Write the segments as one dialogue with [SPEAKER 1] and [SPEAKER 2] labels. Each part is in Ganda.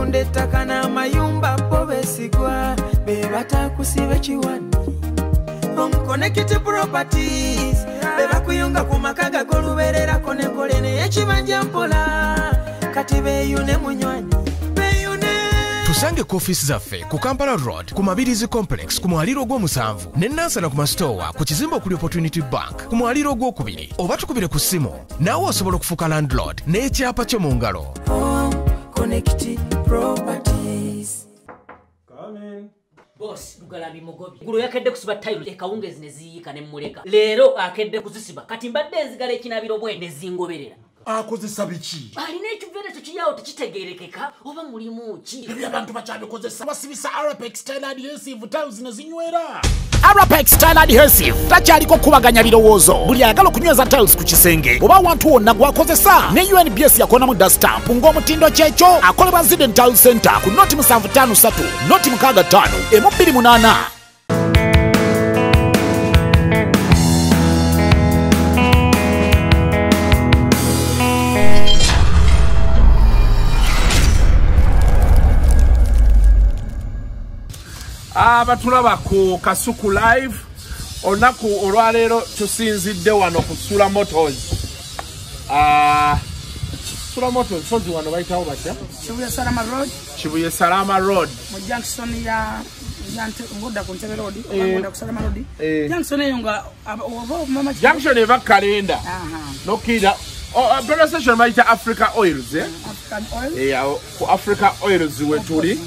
[SPEAKER 1] batonda ettaka n'amayumba bo besigwa be batakusiba kiwani Connected properties be bakuyunga ku makaga golubererako nekole n'ekibanja mpola kati beeyune munywanyi
[SPEAKER 2] Tusange ku office zaffe ku Kampala Road ku Mabirizi Complex ku mwaliro gw'omusanvu ne Nansana ku mastowa ku kizimbe okuli Opportunity Bank ku mwaliro gw'okubiri oba tukubire ku ssimu naawe osobola okufuuka landlord n'ekyapa kyo mu ngalo.
[SPEAKER 1] Connected properties.
[SPEAKER 3] Boss, Lugalabi Mugobi. Gulu yakedde kusiba tailo ekawungezi ne ziyika ne muleka. Leero akedde kuzisiba. Kati mbadde nzigala ekinabiro bwe ne zingoberera.
[SPEAKER 4] Akozesa biki?
[SPEAKER 3] Alina ekivere tekiyawo tekitegeerekeka oba mulimu ki?
[SPEAKER 4] Abantu bakyabikozesa basibisa Arapex Style Adhesive tiles ne zinywera.
[SPEAKER 5] Arapex Style Adhesive takyaliko kubaganya birowoozo. Buli ayagala okunyweza tiles ku kisenge oba wantu wonna gwakozesa ne UNBS yakonamu dastamp ng'omutindo kyekyo akolebwa Ziden Tile Center ku noti 753 noti 65 28.
[SPEAKER 6] Abatulaba ku Kasuku live onaku olwaleero tusinzidde wano ku Sula Motors. Sula Motors sozi wano bayitawo batya? Kibuye Salama Road.
[SPEAKER 7] Mu junction ya ngoda ku Ntebe Road, ngoda ku Salama Road. Junction eyo nga mama
[SPEAKER 6] Junction eva kalenda. Nokira petrol station bayita Africa Oils
[SPEAKER 7] African Oil.
[SPEAKER 6] Ku Africa Oils wetuli.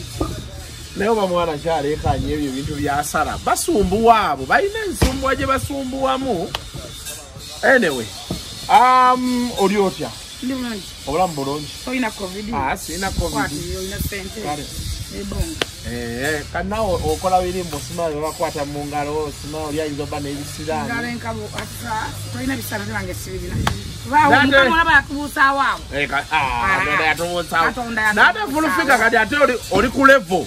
[SPEAKER 6] Nayo bamwana kyale kanye ebyo bintu byasala basumbuwa abo balina ensumbuwa gye basumbuwamu. Anyway oliotya obulamu bulungi
[SPEAKER 7] oyina covid
[SPEAKER 6] sina covid
[SPEAKER 7] oyina sente
[SPEAKER 6] kanawo okola birimbo simalo bakwata mu ngalo simalo lyayinza oba n'ebisirani
[SPEAKER 7] ngalo enkabo toyina bisana byange sibirina
[SPEAKER 6] nada fulufika kati ate oli ku level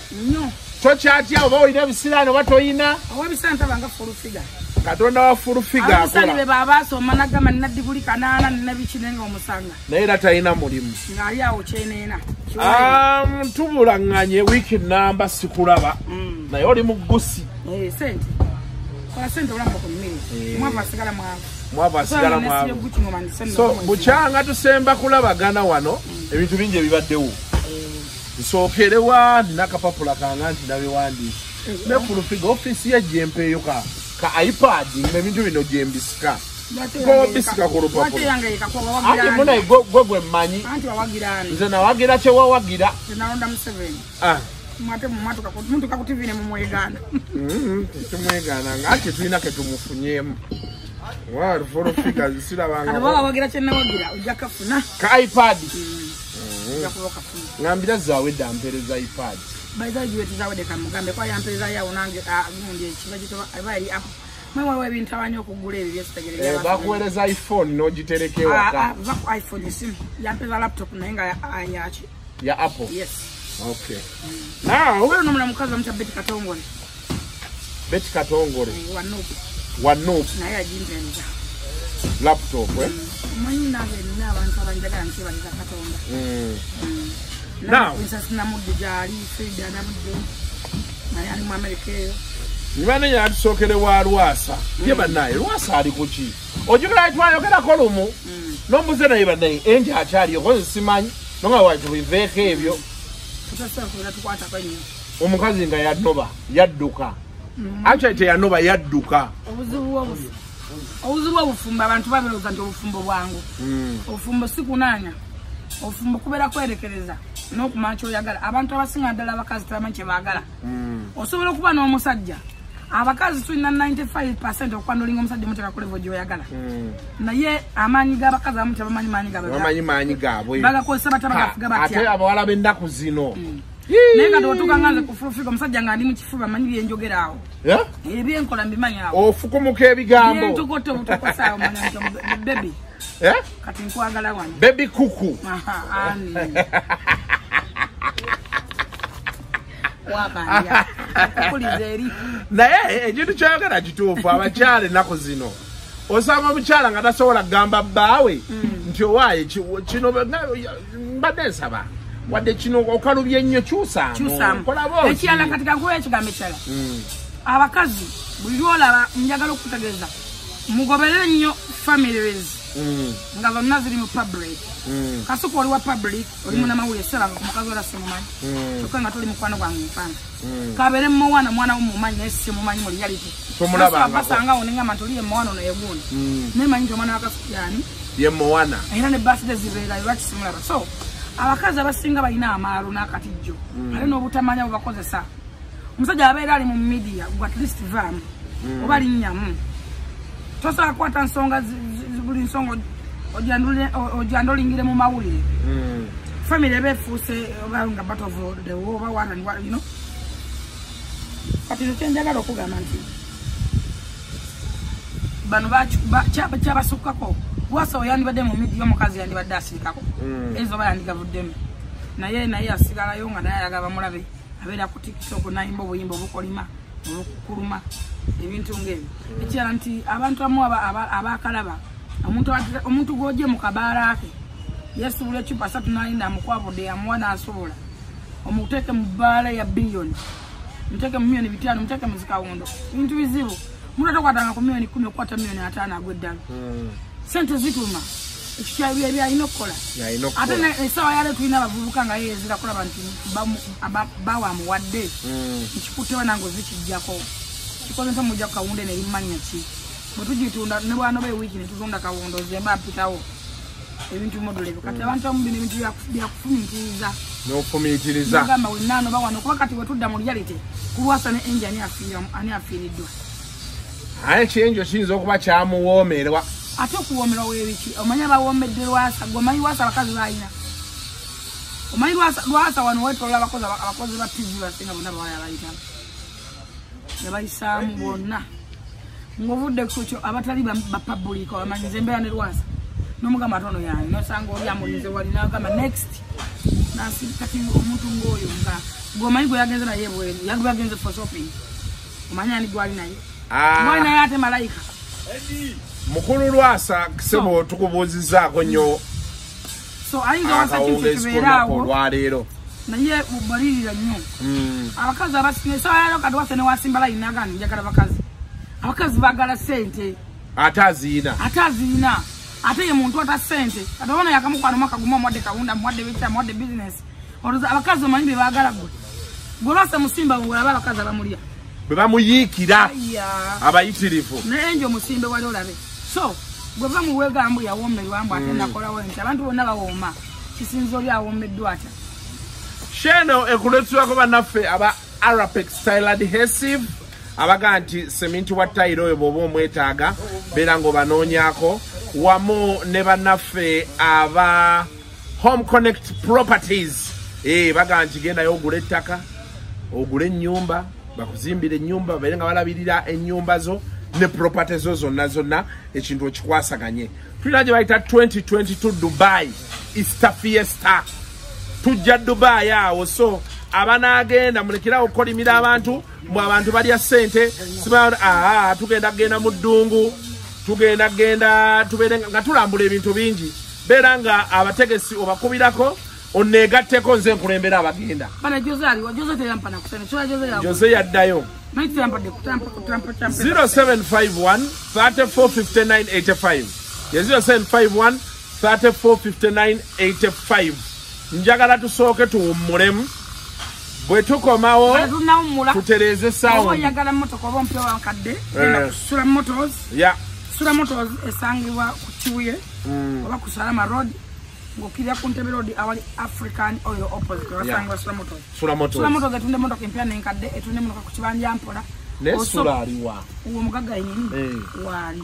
[SPEAKER 6] tokyatya oba olina ebisirani oba toyina
[SPEAKER 7] owabisanta banga fulufiga
[SPEAKER 6] Katonda wa fulufiga akola
[SPEAKER 7] be baba so managama nadibuli kanana nabikinenga omusanga
[SPEAKER 6] naye era talina mulimu
[SPEAKER 7] ngali awo kyeneena
[SPEAKER 6] tubulanganye wiki namba sikulaba naye oli mu gusi
[SPEAKER 7] sente kwa sente olamba ku mmiri
[SPEAKER 6] mwava asigala mwavu so bukyanga tusemba kulabagana wano ebintu bingi ebibaddewo nsookerewa nina akapapula kanga nti nabiwandiika ne fulufiga ofisi ya gyempeeyo ka iPad ebintu bino gyembisika ko bisika ku lupapula ate munaye gwe mmanyi nze nawagira kyewawagira
[SPEAKER 7] mwate mumatoka muntu kakutivine mumwegana
[SPEAKER 6] tumwegana ngati tulina ke tumufunyemu wali fulufiga zisirabanga
[SPEAKER 7] abo wagira kyenawagira ojja kafuna
[SPEAKER 6] ka iPad
[SPEAKER 7] yakufuna
[SPEAKER 6] ngambira zawe dampereza iPad
[SPEAKER 7] bayizajiwe tuzawede kamugambe kwa yampeza yawo nange gundi ekiba gitoba abali apo mwe wa bintu abanyo okugula ebyo byesitegerera
[SPEAKER 6] bakuwereza iPhone n'ogitereke waka
[SPEAKER 7] iPhone sim yampeza laptop naye nga ayachi
[SPEAKER 6] ya Apple.
[SPEAKER 7] Yes.
[SPEAKER 6] Okay. Now
[SPEAKER 7] wewe nomula mukazi amuta Beti Katongole.
[SPEAKER 6] Beti Katongole. Wano
[SPEAKER 7] naye ajimpenza
[SPEAKER 6] laptop
[SPEAKER 7] manyi nage n'abantu abanjagala nti bali Katonda.
[SPEAKER 6] Now
[SPEAKER 7] nsasina mudde jali Frida na mudde naye ali mu America eyo
[SPEAKER 6] nibane yatusokere wa Lwasa ye banaye Lwasa ali kuki ojugala twayogera kolumu nombuze naye banaye enje akyali okoze simanyi nonga watu biveke ebyo
[SPEAKER 7] tutasa kula tukwata kwenye
[SPEAKER 6] omukazi nga yadnoba yadduka actually yanoba yadduka
[SPEAKER 7] obuzibu obufumba abantu baberoza nti obufumbo bwangu obufumbo sikunanya obufumbo kubera kwerekereza n'okumancha oyagala abantu abasinga ddala abakazi tabamanyi kye baagala osobola okuba n'omusajja abakazi tulina 95% okwandolinga omusajja muteka ku level gy'oyagala naye amaanyi g'abakazi abamu tebamanyi maanyi gaabwe bagakozesa batabagafuga batya
[SPEAKER 6] ate abawala b'ennaku zino
[SPEAKER 7] naye kati otuuka nganze kufulufiga omusajja nga ndi mu kifuba manyi byenjogera awo ebyenkola mbimanyi awo
[SPEAKER 6] ofukumuka ebigambo
[SPEAKER 7] byentukotte obutukosaawo manya nti bebi kati nkwagala wano
[SPEAKER 6] bebi kuku
[SPEAKER 7] ani wakanja kukulizeri
[SPEAKER 6] naye ekintu kyayogera kituufu abakyala ennaku zino osanga omukyala nga tasobola kugamba bbaawe nti owaaye kino mbadde nsaba wadde kino okalubye nnyo kyusaamu
[SPEAKER 7] ekirala katika nkuwa ekigambo ekirala abakazi buli lwolaba njagala okutegeeza mugoberere nnyo families nga zonna ziri mu public Kasuku oli wa public oli munamawulire seranga ku mukazi ola simumanyi kyokka nga tuli mukwano gwange mpanga kabere mwana w'omumanyi naye simumanyi mu reality basanga onengamba nti oli ye mwana ono yegundi nemanyi nti omwana wa Kasuku yani
[SPEAKER 6] ye mwana
[SPEAKER 7] era ne birthday zibeera bakisimulaba so abakazi abasinga balina amaalo n'akatijjo ale n'obutamanya bubakozesa omusajja abeera ali mu media gwa at least vaamu oba linnyamu tosobola kukwata nsonga buli nsonga ojandolingire mu mawulire family befuuse oba nga battle of the war oba what and what you know kati kyenjagala okugamba nti bano kyabasukkako wasa oyandibadde mu media omukazi yandibadde asirikako ezo oba yandigavuddemu naye asigalayo nga naye ayagala bamulabe abeera ku TikTok nayimba obuyimba obukolima obukuluma ebintu ng'ebyo ekirala nti abantu amu abakalaba omuntu gwoje mu kabaala ke yesubula ecupa 39 amukwabudde amuwa n'asobola omuteeke mu bbaala ya biliyoni muteeke mu miliyoni 5 muteeke mu zikawondo bintu bizibu omuntu atakwatanga ku miliyoni 10 okwata miliyoni 5 agw'eddala sente zituma ekikyabi ebyalina okukola ate essaawa yale tulina abavubuka nga yeezira kulaba nti bawa amuwadde nkikutteba nange ozikijjako kikoze nti omujja ku kawunde nerimanya ki bwe tugitunda ne bwana b'ewiiki ne tutunda kawondo zemba mpitawo ebintu module ebyo kati abantu amu bino ebintu byakufumiitiriza
[SPEAKER 6] n'ofumiitiriza
[SPEAKER 7] gamba wennaano bawano kuba kati bwe tudda mu reality kulwasa ne enji ani afiiriddwa
[SPEAKER 6] aye ekyenjo kiyinza okuba kyamuwoomerwa
[SPEAKER 7] ate okuwoomerwa weebiki omanyi abawoomedde lwasa gwe omanyi lwasa abakazi balina omanyi lwasa wano wetolola abakozi ba TV basinga bonna bawala abayitamu yabayisaamu bonna ng'ovudde kukyo abatali bapabuliko bamanyiza embeera ne lwasa n'omugamba atono yange nosanga oli amulinze wali n'agamba next kati omuntu ng'oyo nga gweomanyi gwe yagenze naye bweri yagenze for shopping omanyi ani gwali naye gwali naye ate malayika
[SPEAKER 6] mukulu lwasa kisebo tukubuuzizaako nnyo
[SPEAKER 7] so ayinza wasa kintu kibeeraawo
[SPEAKER 6] olwaleero
[SPEAKER 7] naye ubalirira nnyo abakazi abasinga essaawa yalo kati wase ne wasimba layini n'agaana njagala abakazi baagala sente
[SPEAKER 6] ate aziina ate ye muntu ata sente kati obona yakamukwana omwaka gumu amuwadde kawunda amuwadde bita amuwadde bizinesi olowooza abakazi omanyi be baagala gwe lwasa musimba bwolaba abakazi abamulya bwe bamuyiikira abayitirivu
[SPEAKER 7] naye nje omusimbe wali olabe so gwe bamuweega mbu yawoomerwa mbu ate nakolawo nti abantu bonna bawooma kisinza oli awoomeddwa atya
[SPEAKER 6] sheno ekuleetulwako bannaffe aba Arapex Style Adhesive abaga nti seminti wa tayiro oyo bw'oba omwetaaga beera ng'obanoonyako wamu ne bannaffe aba Home Connect Properties baga nti gendayo ogula ettaka ogula ennyumba bakuzimbira ennyumba baire nga balabirira ennyumba zo ne property zo zonna ekintu okikwasaganye tulina gye bayita 2022 Dubai Easter Fiesta tujja Dubai awo so abanagenda mulekerawo okukolimira abantu mbu abantu balya ssente tugenda kgenda mu ddungu tugenda tubeere nga tulambula ebintu bingi beera nga abategesi obakubirako oneegatteko nze nkulembera abagenda Jose yaddayo 0751 345985 0751 345985 njagala tusooke tuwummulemu bwe tukomawo tutereeze sound
[SPEAKER 7] Sula Motors esangibwa ku Kibuye oba ku Salama Road ngokirya ku Ntebe Road awali African Oil opposite wasangibwa Sula Motors etunde motoka empya n'enkadde etunde motoka ku kibanja mpola
[SPEAKER 6] ne Sula aliwa
[SPEAKER 7] uwo mugaga yenini wali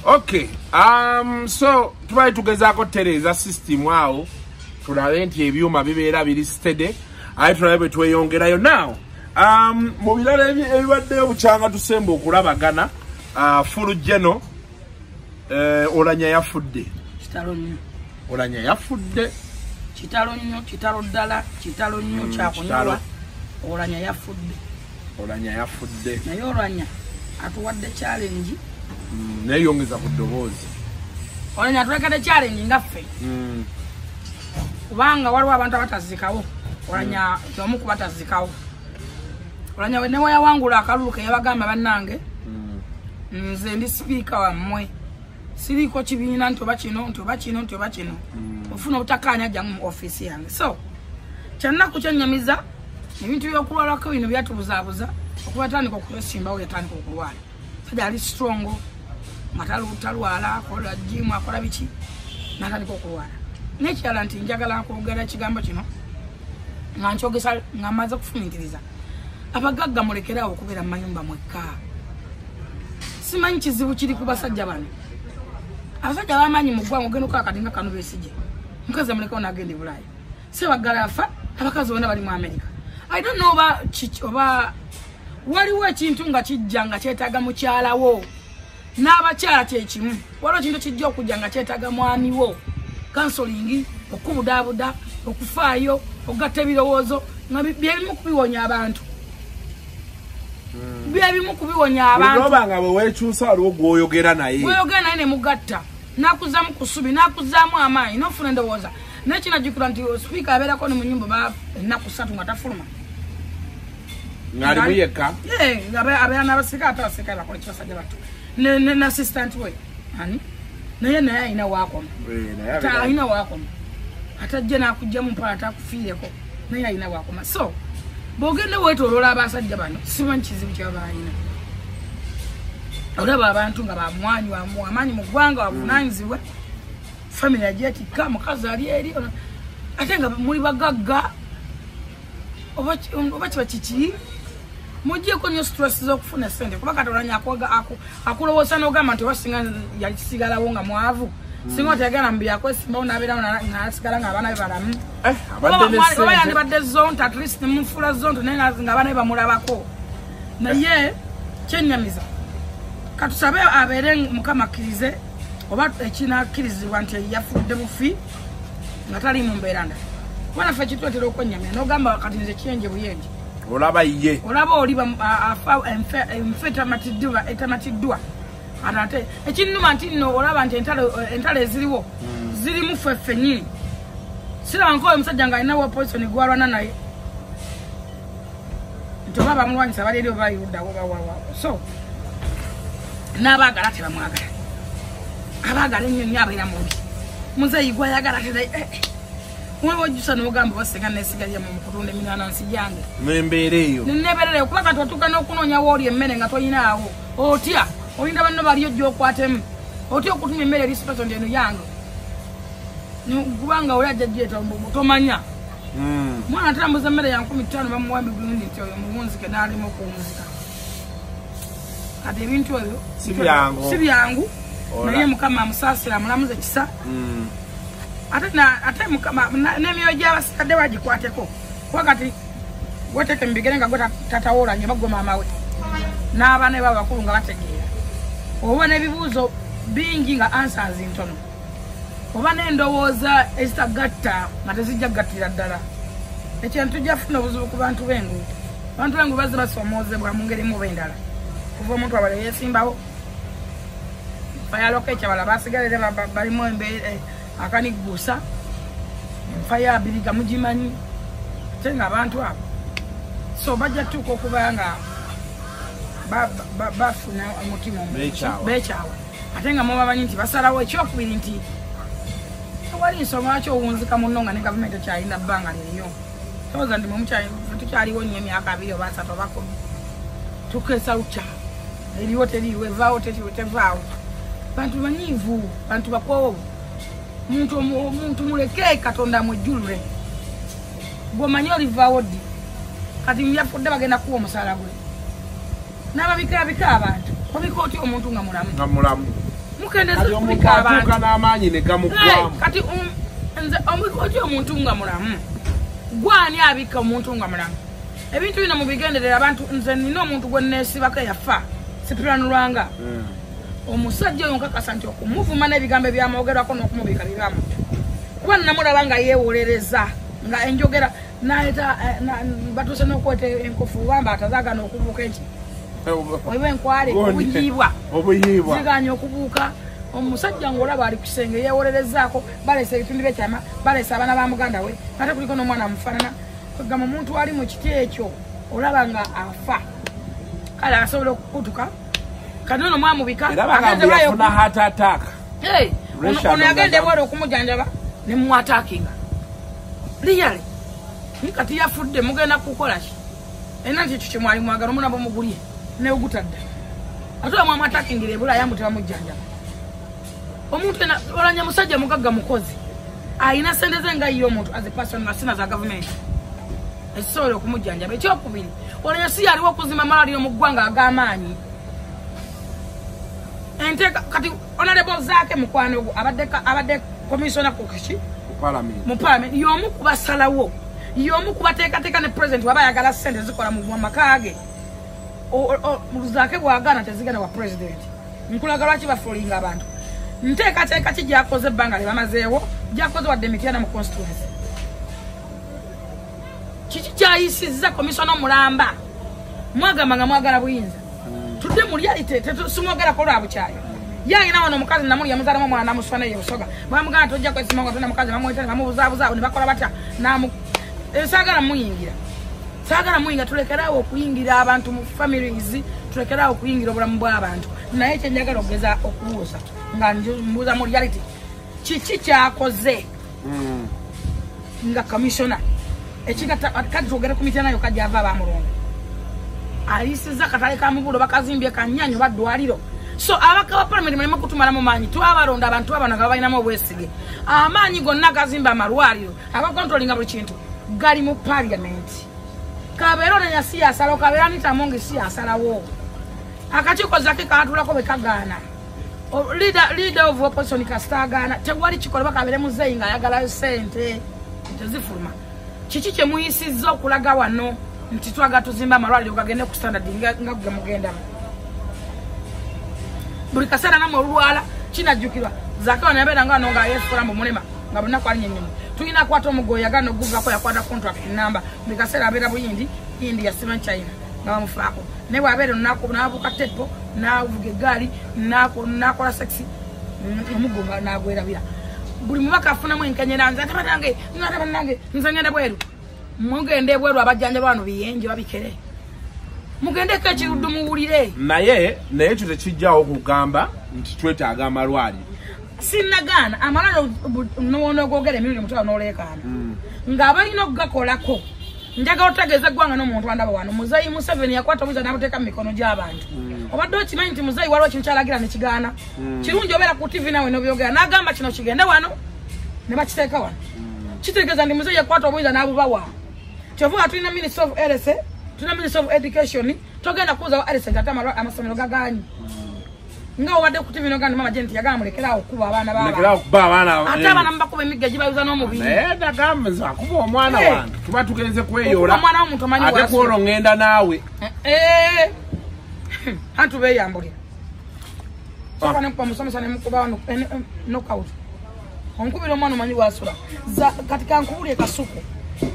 [SPEAKER 6] Okay, so tubaye tugezaako tereza system awo tulabe nti ebyuma bibeera biri steady aye tulabe bwe tweyongerayo now mu birala ebibaddeyo bukyanga tusemba okulabagana Full Geno Olanya yafudde
[SPEAKER 7] kitalo nnyo kitalo ddala kitalo nnyo kyakunyolwa Olanya yafudde. Naye Olanya atuwadde challenge.
[SPEAKER 6] Neyongeza ku ddoboozi.
[SPEAKER 7] Olanya atuwadde challenge ngaffe. Kubanga waliwo abantu abatazikawo. Olanya y'omu ku batazikawo. Olanya we newe yawangula akalulu ke yabagamba bannange. Nze ndi speaker wammwe. Siriko kibiina ntoba kino. Ofuna obutakkaanya ajja mu office yange. So, kyannaku kyennyamiza ebintu by'okulwalako bino byatubuzaabuza okuba yatandika okusimbawo yatandika okulwala. Sajja ali strong nga talwala akola gym akola biki n'atandika okulwala. N'ekirala nti njagala kwogera ekigambo kino nga nkyogesa nga mmaze kufumiitiriza. Abagagga mulekerawo okubeera mu mayumba mwekka. Simanyi kizibu kiri ku basajja bano. Abasajja b'amaanyi mu ggwanga ogenda okola akatinga kano beesije. Mukazi amulekawo n'agenda e Bulaaya. Ssebaggala afa abakazi bonna bali mu America. I don't know oba waliwo ekintu nga kijja nga kyetaaga mukyalawo n'abakyala kyekimu. Waliwo ekintu kijja okujja nga kyetaaga mwamiwo. Counseling, okubudaabuda, okufaayo, okugatta ebirowoozo nga byebimu kubiwonya abantu. Byebimu kubiwonya abantu.
[SPEAKER 6] Bw'oba nga bwe weekyusa waliwo gw'oyogera naye.
[SPEAKER 7] Gw'oyogera naye ne mugatta. N'akuzaamu ku ssubi, n'akuzaamu amaanyi, n'ofuna endowooza. Nekinajjukira nti speaker abeerako ne mu nnyumba ennaku 3 nga tafuluma.
[SPEAKER 6] Ng'alimu yekka?
[SPEAKER 7] Abeera n'abasika ate abasika bakola ekibasajja bato. Ne assistant we. Ani? Naye alina waakoma. Alina waakoma. Atajja n'akugjamu mpala atakufiireko. Naye alina waakoma. So, bw'ogenda weetooloola abasajja bano, simanyi kizibu kyaba balina. Olaba abantu nga bamwanyi amaanyi mu ggwanga bavunaanyizibwe. Family ajetika mukazi ali eri ate nga muli bagagga oba kiba kiki mujjeko nnyo stress z'okufuna ssente kuba kati Olanya akulowooza n'ogamba nti oba singa yakisigalawo nga mwavu singa otegana mbi yakwesimbawo n'abeerawo n'asigala ng'abaana be balamu oba yandibadde zonto at least nemufuula zonto naye ng'abaana be bamulabako naye kyennyamiza katusabe abeere Mukama akkirize oba ekinakkirizibwa nti yafudde bufi nga tali mu mbeera ndala. Kubanga ffe kitwetera okwennyamira n'ogamba kati nze kyenje buyenje.
[SPEAKER 6] Olaba ye.
[SPEAKER 7] Olaba oli afa enfe etamatiddwa. Ate ekinnuma nti nno olaba nti entalo eziriwo zirimu ffe nnyini. Siraba nkoyo omusajja nga alinawo poison gwalwana naye. Nti oba bamulwanyisa bali eri oba bayiruddawo bawawa. So, n'abaagala tebamwagala. Abagala ennyo abeera mubi. Muzeeyi gwayagala tera wewe ojjusa n'ogamba basenga neesigalya mu kutunda eminaanansi gyange.
[SPEAKER 6] N'embeera eyo.
[SPEAKER 7] N'embeera kuba kati otuuka n'okunoonya wooli emmere nga toyinaawo. Otya olinda banno bali ojja okwatemu. Otya okutumya emmere eri sipesonti eno yange. Kubanga oli ajja gyeta tomanya. Mwana atambuza emmere ya 15 bamuwambi gundi nti oyo muwunzike n'alimu okuwunzika. Kati ebintu ebyo si byangu. Naye Mukama amusaasira amulamuze kisa. Ate Mukama n'emyoyo gy'abasigadde bagikwateko. Kuba kati weteeke mu bigere nga gwe tatawolanye bagwe maama we. N'abaana be abakulu nga bategeera. Oba n'ebibuuzo bingi nga answers ntono. Oba n'endowooza ezitagatta nga tezijja kugattira ddala. Ekintu gyafuna obuzibu ku bantu b'engu. Abantu b'engu bazze basoomoozebwa mu ngeri mu b'endala. Kuva omuntu abala yeesimbawo. Bayaloka ekyabala basigalire balimu embeera akaniguusa. Faya abiriga mugimanyi. Ate ng'abantu abo. So bajja tuuka okuba nga bafuna omutima beekyawa. Ate nga muba bamanyi nti basalawo ekyokubiri nti tewali nsonga lwaki owunzika munno nga ne gavumenti ekyalina bbanga liriyo. Towooza nti tukyaliwo nnyo emyaka 2 oba 3 oba 10. Tukeesa lukya. Eriwo teriiwo evaawo tevaawo. Bantu banyiivu, bantu bakoowu. Omuntu muleke Katonda amwejjulule. Gw'omanyi olivaawo ddi. Kati yafudde bagenda kuwa omusaala gwe. N'ababikaabika abantu. Obika otya omuntu nga mulamu.
[SPEAKER 6] Nga mulamu.
[SPEAKER 7] Mukendeze kubika abantu.
[SPEAKER 6] Atuuka n'amaanyi ne gamuggwamu.
[SPEAKER 7] Kati nze obika otya omuntu nga mulamu. Gwani abika omuntu nga mulamu. Ebintu bino mubigenderera abantu nze nina omuntu gwe neesibako yafa. Sipiranulwanga. Omusajja oyo nkakasa nti okumuvuma n'ebigambo ebyamwogerwako n'okumubika bibamu. Kuba namulaba nga yeewolereza nga enjogera naeta batuse nokwete enkofu wamba atazaga nokubuka eki wewe enkwale obuyibwa ziganya okubuka omusajja ngolaba ali kusenge yewolerezaako balesa ebitundu byekyama balesa abaana ba muganda we ate kuliko n'omwana amufaanana kwegamba omuntu ali mu kiti ekyo olaba nga afa kale asobola okukutuka kati ono mwamubika
[SPEAKER 6] yafuna heart attack
[SPEAKER 7] ono yagenda ebwala okumujanjaba ne mumwatakinga liyale kati yafudde mugenda kukola ki era nti ekyo kyemwali mwagala omunabo mugulye neogutadde ate omwamwatakingira ebula yamuteba mujjanjaba omuntu olanya musajja mugagga mukozi ayina sente ze nga yiyo omuntu as a person asina za government ekisobola okumujjanjaba ekyokubiri olanya si yaliwo okuzima malaliyo mu ggwanga ag'amaanyi enteeka kati honorable zaake mukwano gwo abadde commissioner kukiki mu parliament y'omu kubasalawo y'omu kubateekateeka ne president waba ayagala sente zikola mu maka ge zaake bw'agaana tezigenda wa president nkulaga lwaki bafulinga abantu nteekateeka ki gyakoze ebbanga lye bamazeewo gyakoze wadde emityana mu constituency kiki kyayisizza komisona omulamba mwagamba nga mwagala buyinza tudde mu reality tetusumwogerako lwa bukyayo ye ayina wano omukazi namuli yamuzaalamu omwana namuswana ye busoga bamugana tojja kwesima nga tona mukazi bamwetana bamubuzaabuzaabo ne bakola batya saagala muyingira tulekeraawo okuyingira abantu mu families tulekeraawo okuyingira obulamu bw'abantu naye kyenjagala okugeza okubuuza nga mbuuza mu reality kiki kyakoze nga commissioner kati twogere ku mitya nayo kajja ava bamulonda ayisiza katale ka mubulo bakazimbye kanyanyo baddwaliro so abaka wa parliament mulimo kutumala mu maanyi twabalonda abantu abana nga balinamu obwesige amaanyi gonna gazimba amalwaliro abakontrolinga buli kintu gali mu parliament kabeero nenya siyasala okabeera nitamonge siyasalawo akakiiko zake kaatulako bekagaana leader of opposition kastagana tewali kikola bakabeere muzeeyi ng'ayagalayo sente tezifuluma kiki kyemuyisizza okulaga wano nti twaga tuzimba amalwaliro gagende ku standard nga gwe mugendamu buli kaseera namwe olwala kinajjukirwa zake wano yabeera nga wano nga yefula mu mulema nga bunaku ali nyennyonyi tulina kwata omugoyi yagana oguvako yakwata contract namba buli kaseera abeera buyindi indi yasima China nga bamufaako naye bwabeera n'abuuka tepo n'avuga eggaali n'akola sexy omuggo n'agwerabira buli mubaka afunamu enkenyera nze ate bannange nze ngenda bweru mugende bweru abajjanja bano biyenje babikere mugendeko ekiruddu muwulire
[SPEAKER 6] naye ekyo tekijjawo kugamba nti twetaaga amalwaliro
[SPEAKER 7] sinnagaana amalwaliro n'onoogogera emirundi mutwalo n'oleekaana ng'abalina okugakolako njagala otegeeza eggwanga n'omuntu andaba wano muzeeyi Museveni yakwata obuyinza n'abuteeka mu mikono gy'abantu obadde okimanyi nti muzeeyi waliwo kintu kyalagira ne kigaana kirungi obeera ku TV nawe n'obyogera n'agamba kino kigende wano ne bakiteeka wano kitegeeza nti muzeeyi yakwata obuyinza n'abubawa kyovuga tulina Minister of Health tulina Minister of Education togenda kuuzawo Health nti ate amasomero gagaanyi nga obadde ku TV n'ogamba mama je nti yagala mulekeraawo okuba abaana b'abantu ate abaana mubakuba emigga gibayuza n'omubiri
[SPEAKER 6] naye nagamza akuba omwana wange tuba tugenze kweyoola
[SPEAKER 7] omwana w'omuntu omanyi
[SPEAKER 6] ate kwolwo ngenda naawe
[SPEAKER 7] antu beeyambulira soka nekuba musomesa nemukuba knockout omukubira omwana omanyi wasula kati kankubulye Kasuku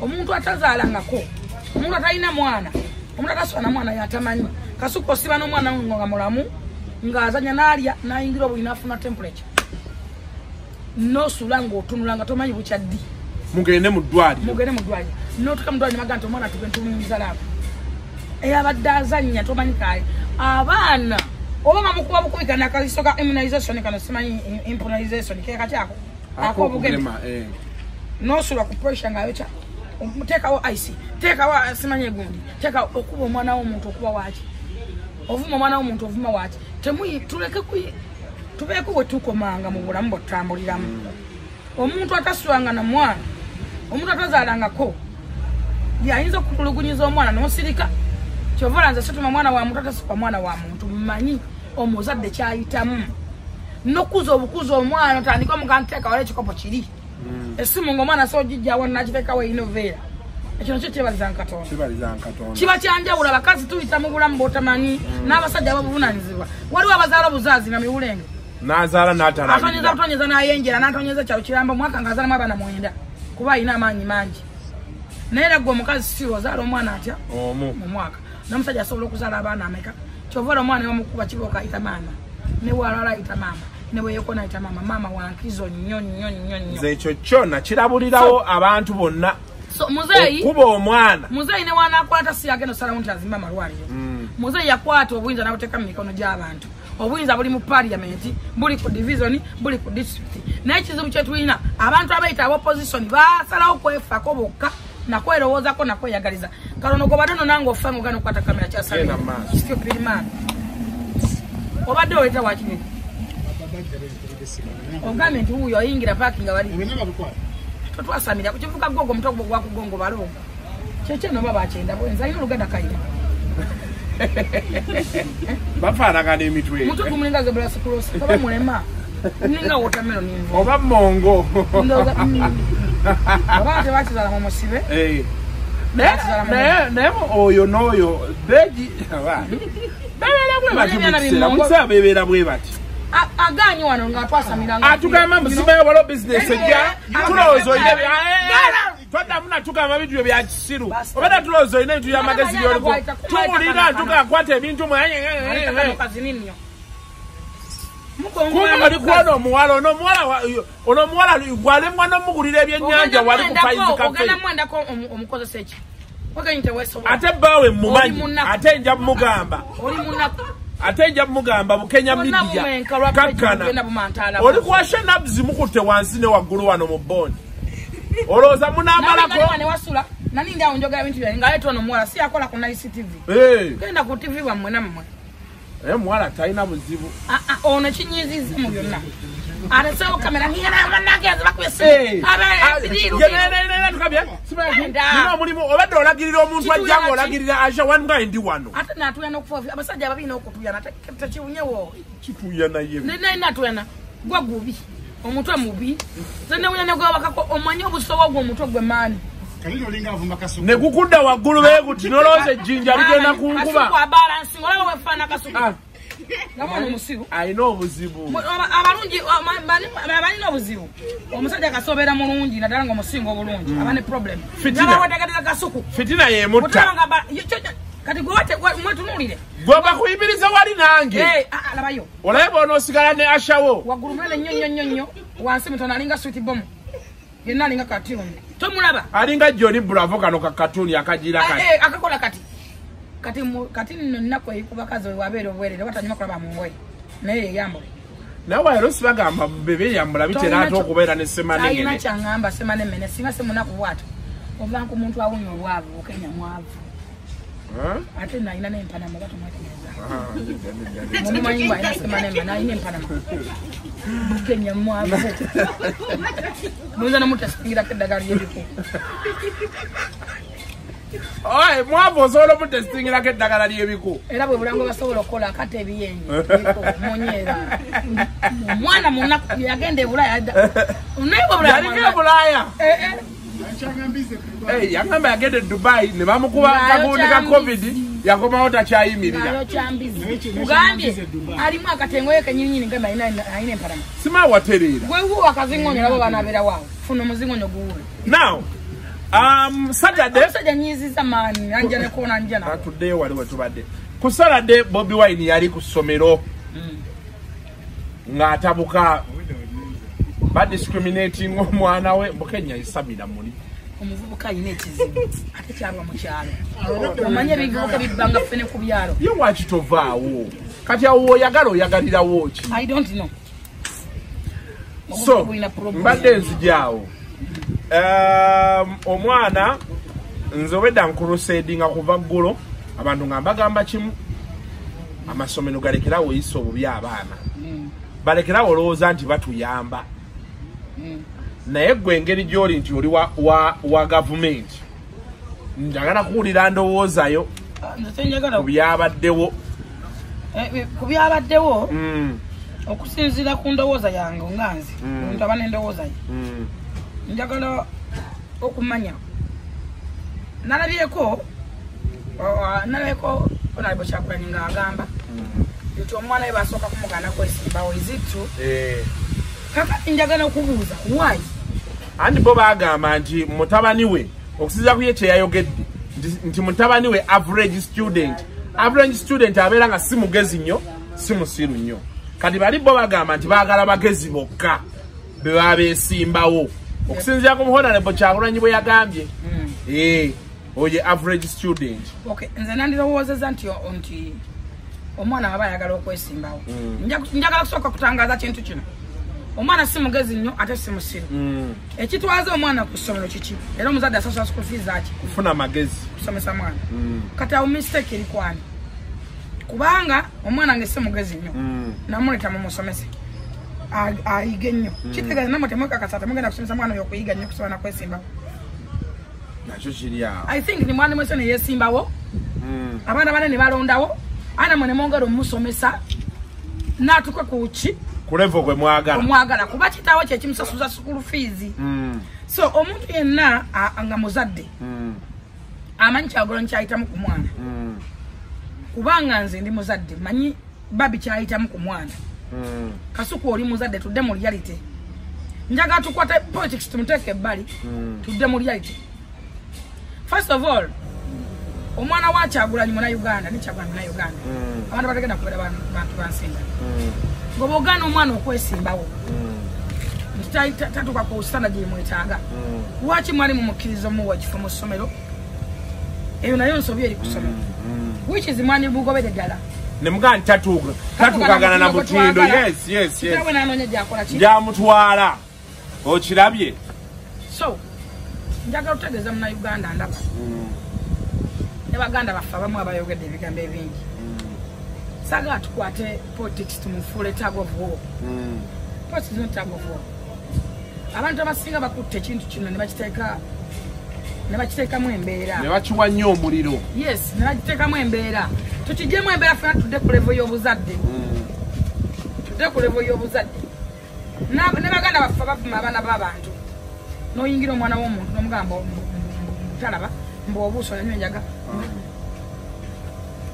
[SPEAKER 7] omuntu atazaalangako omuntu atalina mwana omuntu ataswana mwana yatamanyi Kasuku osiba n'omwana nga mulamu ng'azanya n'alya n'ayingira obulina afuna temperature n'osula ng'otunula nga tomanyi bukyaddi
[SPEAKER 6] mugende mu ddwaliro
[SPEAKER 7] n'otuka mu ddwaliro maga nti omwana tugende tumuyingiza laavu eyabadde azannya tomanyi kaale abaana oba nga mukuba bukubika nakaliso ka immunization kano simanyi immunization keka kyako akobugema n'osula ku pressure ng'ayokya teekawo ice teekawo simanyi egundi teeka okuba omwana w'omuntu okuba waaki ovuma omwana w'omuntu ovuma waaki tuleke tubeeko bwe tukomanga mu bulamu bwe tutambuliramu omuntu ataswanga na mwana omuntu atazaalangako yayinza okutulugunyiza omwana n'osirika kyovola nze situma mwana wa muntu atasipa mwana wa muntu mmanyi omuzadde kyayitamu n'okuza obukuza omwana otandika omuganteeka wala ekikopo kiri essimu ng'omwana soogijjawo nakiteekawo inoveera ekino kyo kyebalizanga Katonda kiba kyanjawulo abakazi tuyita mu bulamu bw'otamanyi n'abasajja babuvunaanyizibwa waliwo abazaala obuzaazi nga miwulenge
[SPEAKER 6] n'azaala n'atalabirira
[SPEAKER 7] atonyeza n'ayenjera n'atonyeza kyalo kiramba omwaka ng'azaalamu abaana 9 kuba alina amaanyi mangi naye gwe omukazi si ozaala omwana atya
[SPEAKER 6] mu
[SPEAKER 7] mwaka n'omusajja asobola okuzaala abaana ameka kyova omwana bamukuba kiboka ayita maama ne bwalala ayita maama ne bweyekona ayita maama wankizo nnyo
[SPEAKER 6] nze ekyo kyonna kirabulirawo abantu bonna
[SPEAKER 7] muzeeyi
[SPEAKER 6] okuba omwana
[SPEAKER 7] muzeeyi ne wanakwata si agenda osalamu nti azimba amalwaliro muzeeyi yakwata obuyinza n'abuteeka mu mikono gy'abantu obuyinza buli mu parliament buli ku division buli ku district naye ekizibu kye tulina abantu abayita ab'opposition basalawo kwefako bokka nakwerowoozako nakweyagaliza kalono gobadde no nange ofa nga ogana okukwata kamera kyasstupid man obadde oleeta wakini ogambye nti wuuyo oyingira parking wali totwasamira kukivuga gogo omutwe gwakugongo balooga kyekyo oba bakyenda bwenza alina oluganda kayira
[SPEAKER 6] bafaanagana emitwe
[SPEAKER 7] mutwe gumulinga zebrasikulosi oba mulema ninga watermelon ninvo
[SPEAKER 6] oba mongo
[SPEAKER 7] oba tebakizala mu musibe
[SPEAKER 6] naye oyo n'oyo beegi bebeera bwe bati
[SPEAKER 7] aganyi wano nga twasamiranga
[SPEAKER 6] atugamba musibe yobolo bizinesi ejja tulowooza olina twaddamu natugamba bintu byo bya kisiru obadde tulowooza olina ebintu byamagezi byoliko tuwulira tukakwata ebintu kumali kuona omuwala ono omuwala gwalemwa n'omugulira ebyennyanja wali ku paizi kafe ate bbaawe mumanyi ate nja mugamba ate nja mugamba Bukenya Media kakkana oli kwasha nabzi mukutte wansi ne waggulu wano mu bondi olowooza munaamalako
[SPEAKER 7] nani ndawo njogera bintu byange ngaleetwa n'omuwala si akola ku ICTV genda ku TV bammwe nammwe
[SPEAKER 6] muwala talina buzibu
[SPEAKER 7] ono kinyiiziza mu byonna atesewo kamera ngiyanamanageezi
[SPEAKER 6] omulimu obadde olagirira omuntu ajja nga olagirira aja wanga endi wano
[SPEAKER 7] ate natuyana okufa abasajja ababiina okutuyana tekiwunyewo
[SPEAKER 6] kituyana ye
[SPEAKER 7] natuyana gwa gubi omutwe mubi zenewuyana gwabakako omanyi obusobo gwe omutwe gwe maani
[SPEAKER 6] ne gukudda waggulu beeguti nolowooza ejjinja ligenda ku nkuba alina obuzibu
[SPEAKER 7] abalungi balina obuzibu omusajja kasobeera mulungi naddala nga omusinga obulungi aba ne problem abawetegereza Kasuku
[SPEAKER 6] fitina yemutta
[SPEAKER 7] kati mwetunuulire
[SPEAKER 6] gwe bakuyimiriza wali nange
[SPEAKER 7] labayo
[SPEAKER 6] olabe bonoosigala ne ashawo
[SPEAKER 7] waggulu mene nnyo wansi mutono alinga sweet bomb yenna alinga katuni tomulaba
[SPEAKER 6] alinga Johnny Bravo kano kakatuni akagira kati
[SPEAKER 7] akakola kati nno nnaku eyikubakazi wewabeera obwerere watanyuma kulaba mungoye naye yeyambule
[SPEAKER 6] nawe ero sibagamba bebeyambula bitera ate okubeera ne semanengene
[SPEAKER 7] alina kyangamba semanemmene singa semunaku bwato ovanku omuntu awunya obwavu Bukenya mwavu ate nalina n'empanama batomwetegereza mumanyi mbu alina semanemmene alina empanama Bukenya mwavu muyinza nomutesingirako eddagala ly'ebiku
[SPEAKER 6] oye mwavu osobola omutesingirako eddagala ly'ebiku
[SPEAKER 7] era bwe bulango basobola okukola akata ebiyenyi munyeera omwana munaku yagenda ebulaya
[SPEAKER 6] yaliko ebulaya yagamba yagenda e Dubai ne bamukuba kagundi ka covid yakomawo takyayimirira
[SPEAKER 7] ugambye alimu akatengoyo kenyininyini ngamba alina emparama
[SPEAKER 6] simawatereera
[SPEAKER 7] gwehuwa akazingonyo nabo banabeera waawe funa omuzingonyo guwule
[SPEAKER 6] now Saturday
[SPEAKER 7] nyiziza maani anja ne kona anja na
[SPEAKER 6] today wali wetubadde ku Saturday Bobi Wine yali ku ssomero ng'atabuka badiscriminating omwana we Bukenya isabira muli
[SPEAKER 7] omuvubuka alina ekizibu ate kyalwa mu kyalo omanye ebivubuka bibbanga ffene ku byalo
[SPEAKER 6] ye wakitovaawo kati awo oyagalirawo ki
[SPEAKER 7] I don't know
[SPEAKER 6] so mbadde nzijaawo omwana nze obedda nkurusedinga kuva ggulo abantu nga mbagamba kimu amasomero galekerawo oyisa obubi abaana balekerawo olowooza nti batuyamba naye gwe engeri gy'oli nti oli wa gavumenti njagala kuwulira ndowoozayo
[SPEAKER 7] ku byabaddewo okusinziira ku ndowooza yange onganzi omuntu aba n'endowooza ye njagala okumanya nalabyeko onalibo Kyagulanyi nga agamba nti omwana we basooka kumugana kwesimbawo izitru kakati njagala okubuuza why
[SPEAKER 6] andi bo bagamba nti mutabani we okusiza ku ye kye yayogedde nti mutabani we average student abeera nga si mugezi nnyo si musiru nnyo kati bali bo bagamba nti baagala bagezi bokka be baba beesimbawo okusinziira ku muhonorable Kyagulanyi bwe yagambye oye average student.
[SPEAKER 7] Okay, nze nandirowoozezza nti omwana aba ayagala okwesimbawo. Njagala kusooka kutangaza kintu kino. Omwana si mugezi nnyo ate si musiru. Ekitwaza omwana ku ssomero kiki? Era omuzadde asasula school fees aki?
[SPEAKER 6] Kufuna magezi.
[SPEAKER 7] Kusomesa mwana. Kati awo mistake eri kwani? Kubanga omwana nge si mugezi nnyo. Namuleta mumusomese. Ayige nnyo. Kitegeeza namwe temwekakasa temugenda kusomesa mwana oyo okuyiga nnyo kusobola na kwesimbawo. I think ni mwana mwese ne yesimbawo. Abana bane ne balondawo. Ana mwene mongero musomesa. Natuka kuchi.
[SPEAKER 6] Kulevo kwe mwagala.
[SPEAKER 7] Omwagala kuba kitawo kye kimusasuza school fees. So omuntu yenna anga muzadde. Amanyi Kyagulanyi kyayitamu ku mwana. Kubanga nze ndi muzadde manyi babi kyayitamu ku mwana. Kasuku oli muzadde tudde mu reality. Njaga tukwate politics tumuteke ebbali. Tudde mu reality. First of all, omwana wa Kyagulanyi muna Uganda, ni Kyagulanyi muna Uganda. Abantu bategenda kubera bantu bansinga. Ngoba ogana omwana okwesimbawo. Tatuka ku standard ye mwetaaga. Lwaki mwali mu mukkirizo muwa kifo mu ssomero? Eyo nayo nsobi eri ku ssomero. Which is mwani bugobere ddala.
[SPEAKER 6] Ne mugani tatukagana na mutindo. Yes.
[SPEAKER 7] Kitawe nanonye gyakola ki?
[SPEAKER 6] Gyamutwala. Okirabye?
[SPEAKER 7] So, njagala otegeeza muna Uganda ndaba. Ne baganda baffe abamu abayogedde ebigambo ebingi. Saga tukwate politics tumufuule tag of war. Politics is not tag of war. Abantu abasinga bakutte ekintu kino ne bakiteekamu embeera.
[SPEAKER 6] Ne bakiwa nnyo omuliro.
[SPEAKER 7] Yes, ne bakiteekamu embeera. Tukiggyemu embeera ffena tudde ku level y'obuzadde. Tudde ku level y'obuzadde. Ne baganda baffe bavuma abaana b'abantu. N'oyingira omwana w'omuntu n'omugamba talaba mb'obuuso nanywe njaga.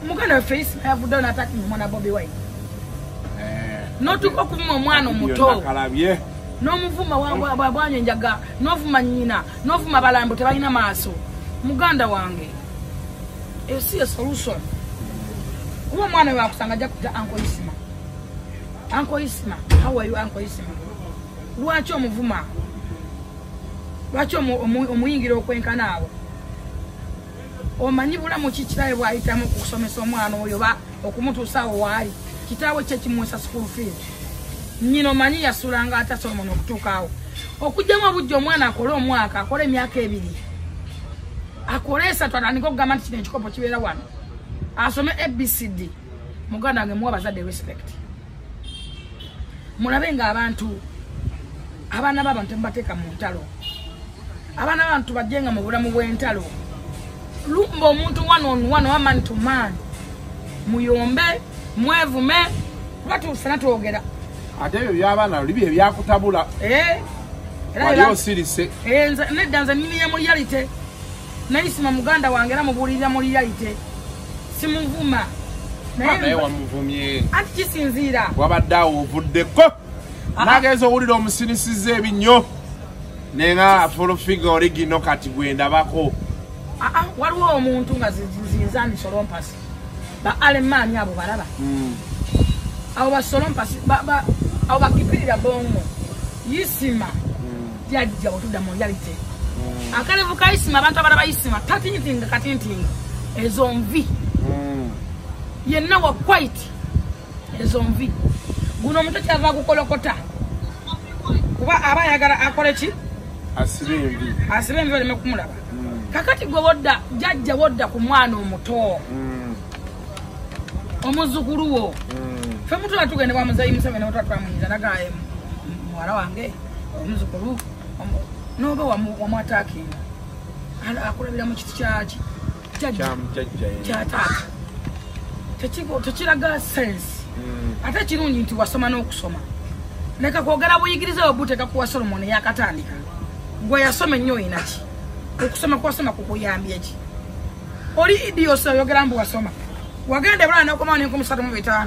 [SPEAKER 7] Muganda waffe Isima yavuddeyo n'ataki omwana Bobi Wine. N'otuuka okuvuma omwana omuto. N'omuvuma bwanywe njaga, n'ovuma nnyina, n'ovuma balambo tebalina maaso. Muganda wange. Eyo si ye solution. Kuba omwana we akusanga ajja kujja Uncle Isima. Uncle Isima, how are you Uncle Isima? Lwaki omuvuma? Lwaki omuyingira okwenkana abo? Omanyi bulamu ki kitaawe bw'ayitamu okusomesa omwana oyo ba okumutuusa awo waali. Kitaawe kye kimuwesa school fees. Nnyina omanyi yasulanga atasoma n'okutuuka awo. Okugyamu obujja omwana akole omwaka, akole emyaka 2. Akole 3 atandika okugamba nti kino ekikopo kibeera wano. Asome ABCD. Muganda wange muwa bazadde respect. Mulabe nga abaana b'abantu temubateeka mu ntalo. Abaana b'abantu bajjenga mu bulamu bw'entalo. Lumba omuntu one man to man. Muyombe, mwevume, batuusa natwogera.
[SPEAKER 6] Ate ebyo by'abaana libye byakutabula. Wali osirise.
[SPEAKER 7] Nedda nze nnyiniye mu reality. Isima muganda wange era mubuulirira mu reality. Simuvuma.
[SPEAKER 6] Naye wamuvumye.
[SPEAKER 7] Anti kisinziira.
[SPEAKER 6] Wabadde awo ovuddeko. Nageeza owulira omusirisizza ebinnyo. Nenga full figure original kati gwendabako.
[SPEAKER 7] Waliwo omuntu nga zinzani solompasi. Ba Alemani abo balaba. Abo ba solompasi abo bakipirira bongo. Isima. Jajja otuda mu reality. Akalevu ka Isima abantu abalaba Isima tatintinga katintinga. Ezo nvi. Yenna wa quite. Ezo nvi. Guno omuntu kyava kukolokota. Kuba abayagala akole ki? Asibe envi oleme kumulaba. Kakati gwe wodda jajja wodda ku mwana omuto. Omuzukulu wo. Fe mutula tugende kwa muzayi Museveni otwa munyiza nagaye mwala wange omuzukulu noba wamwataki. Akulabira mu kiti kyaki. Kyataata. Tekiraga sense. Ate kirungi nti wasoma n'okusoma. Leka kwogera buyigiriza obuteeka kuwa Solomon yakatandika. Gwe yasoma nnyo inaki. Okusoma kwasoma kukuyambye ki? Oli idios oyogera mbu wasoma. Wagende bula n'okoma ne 35.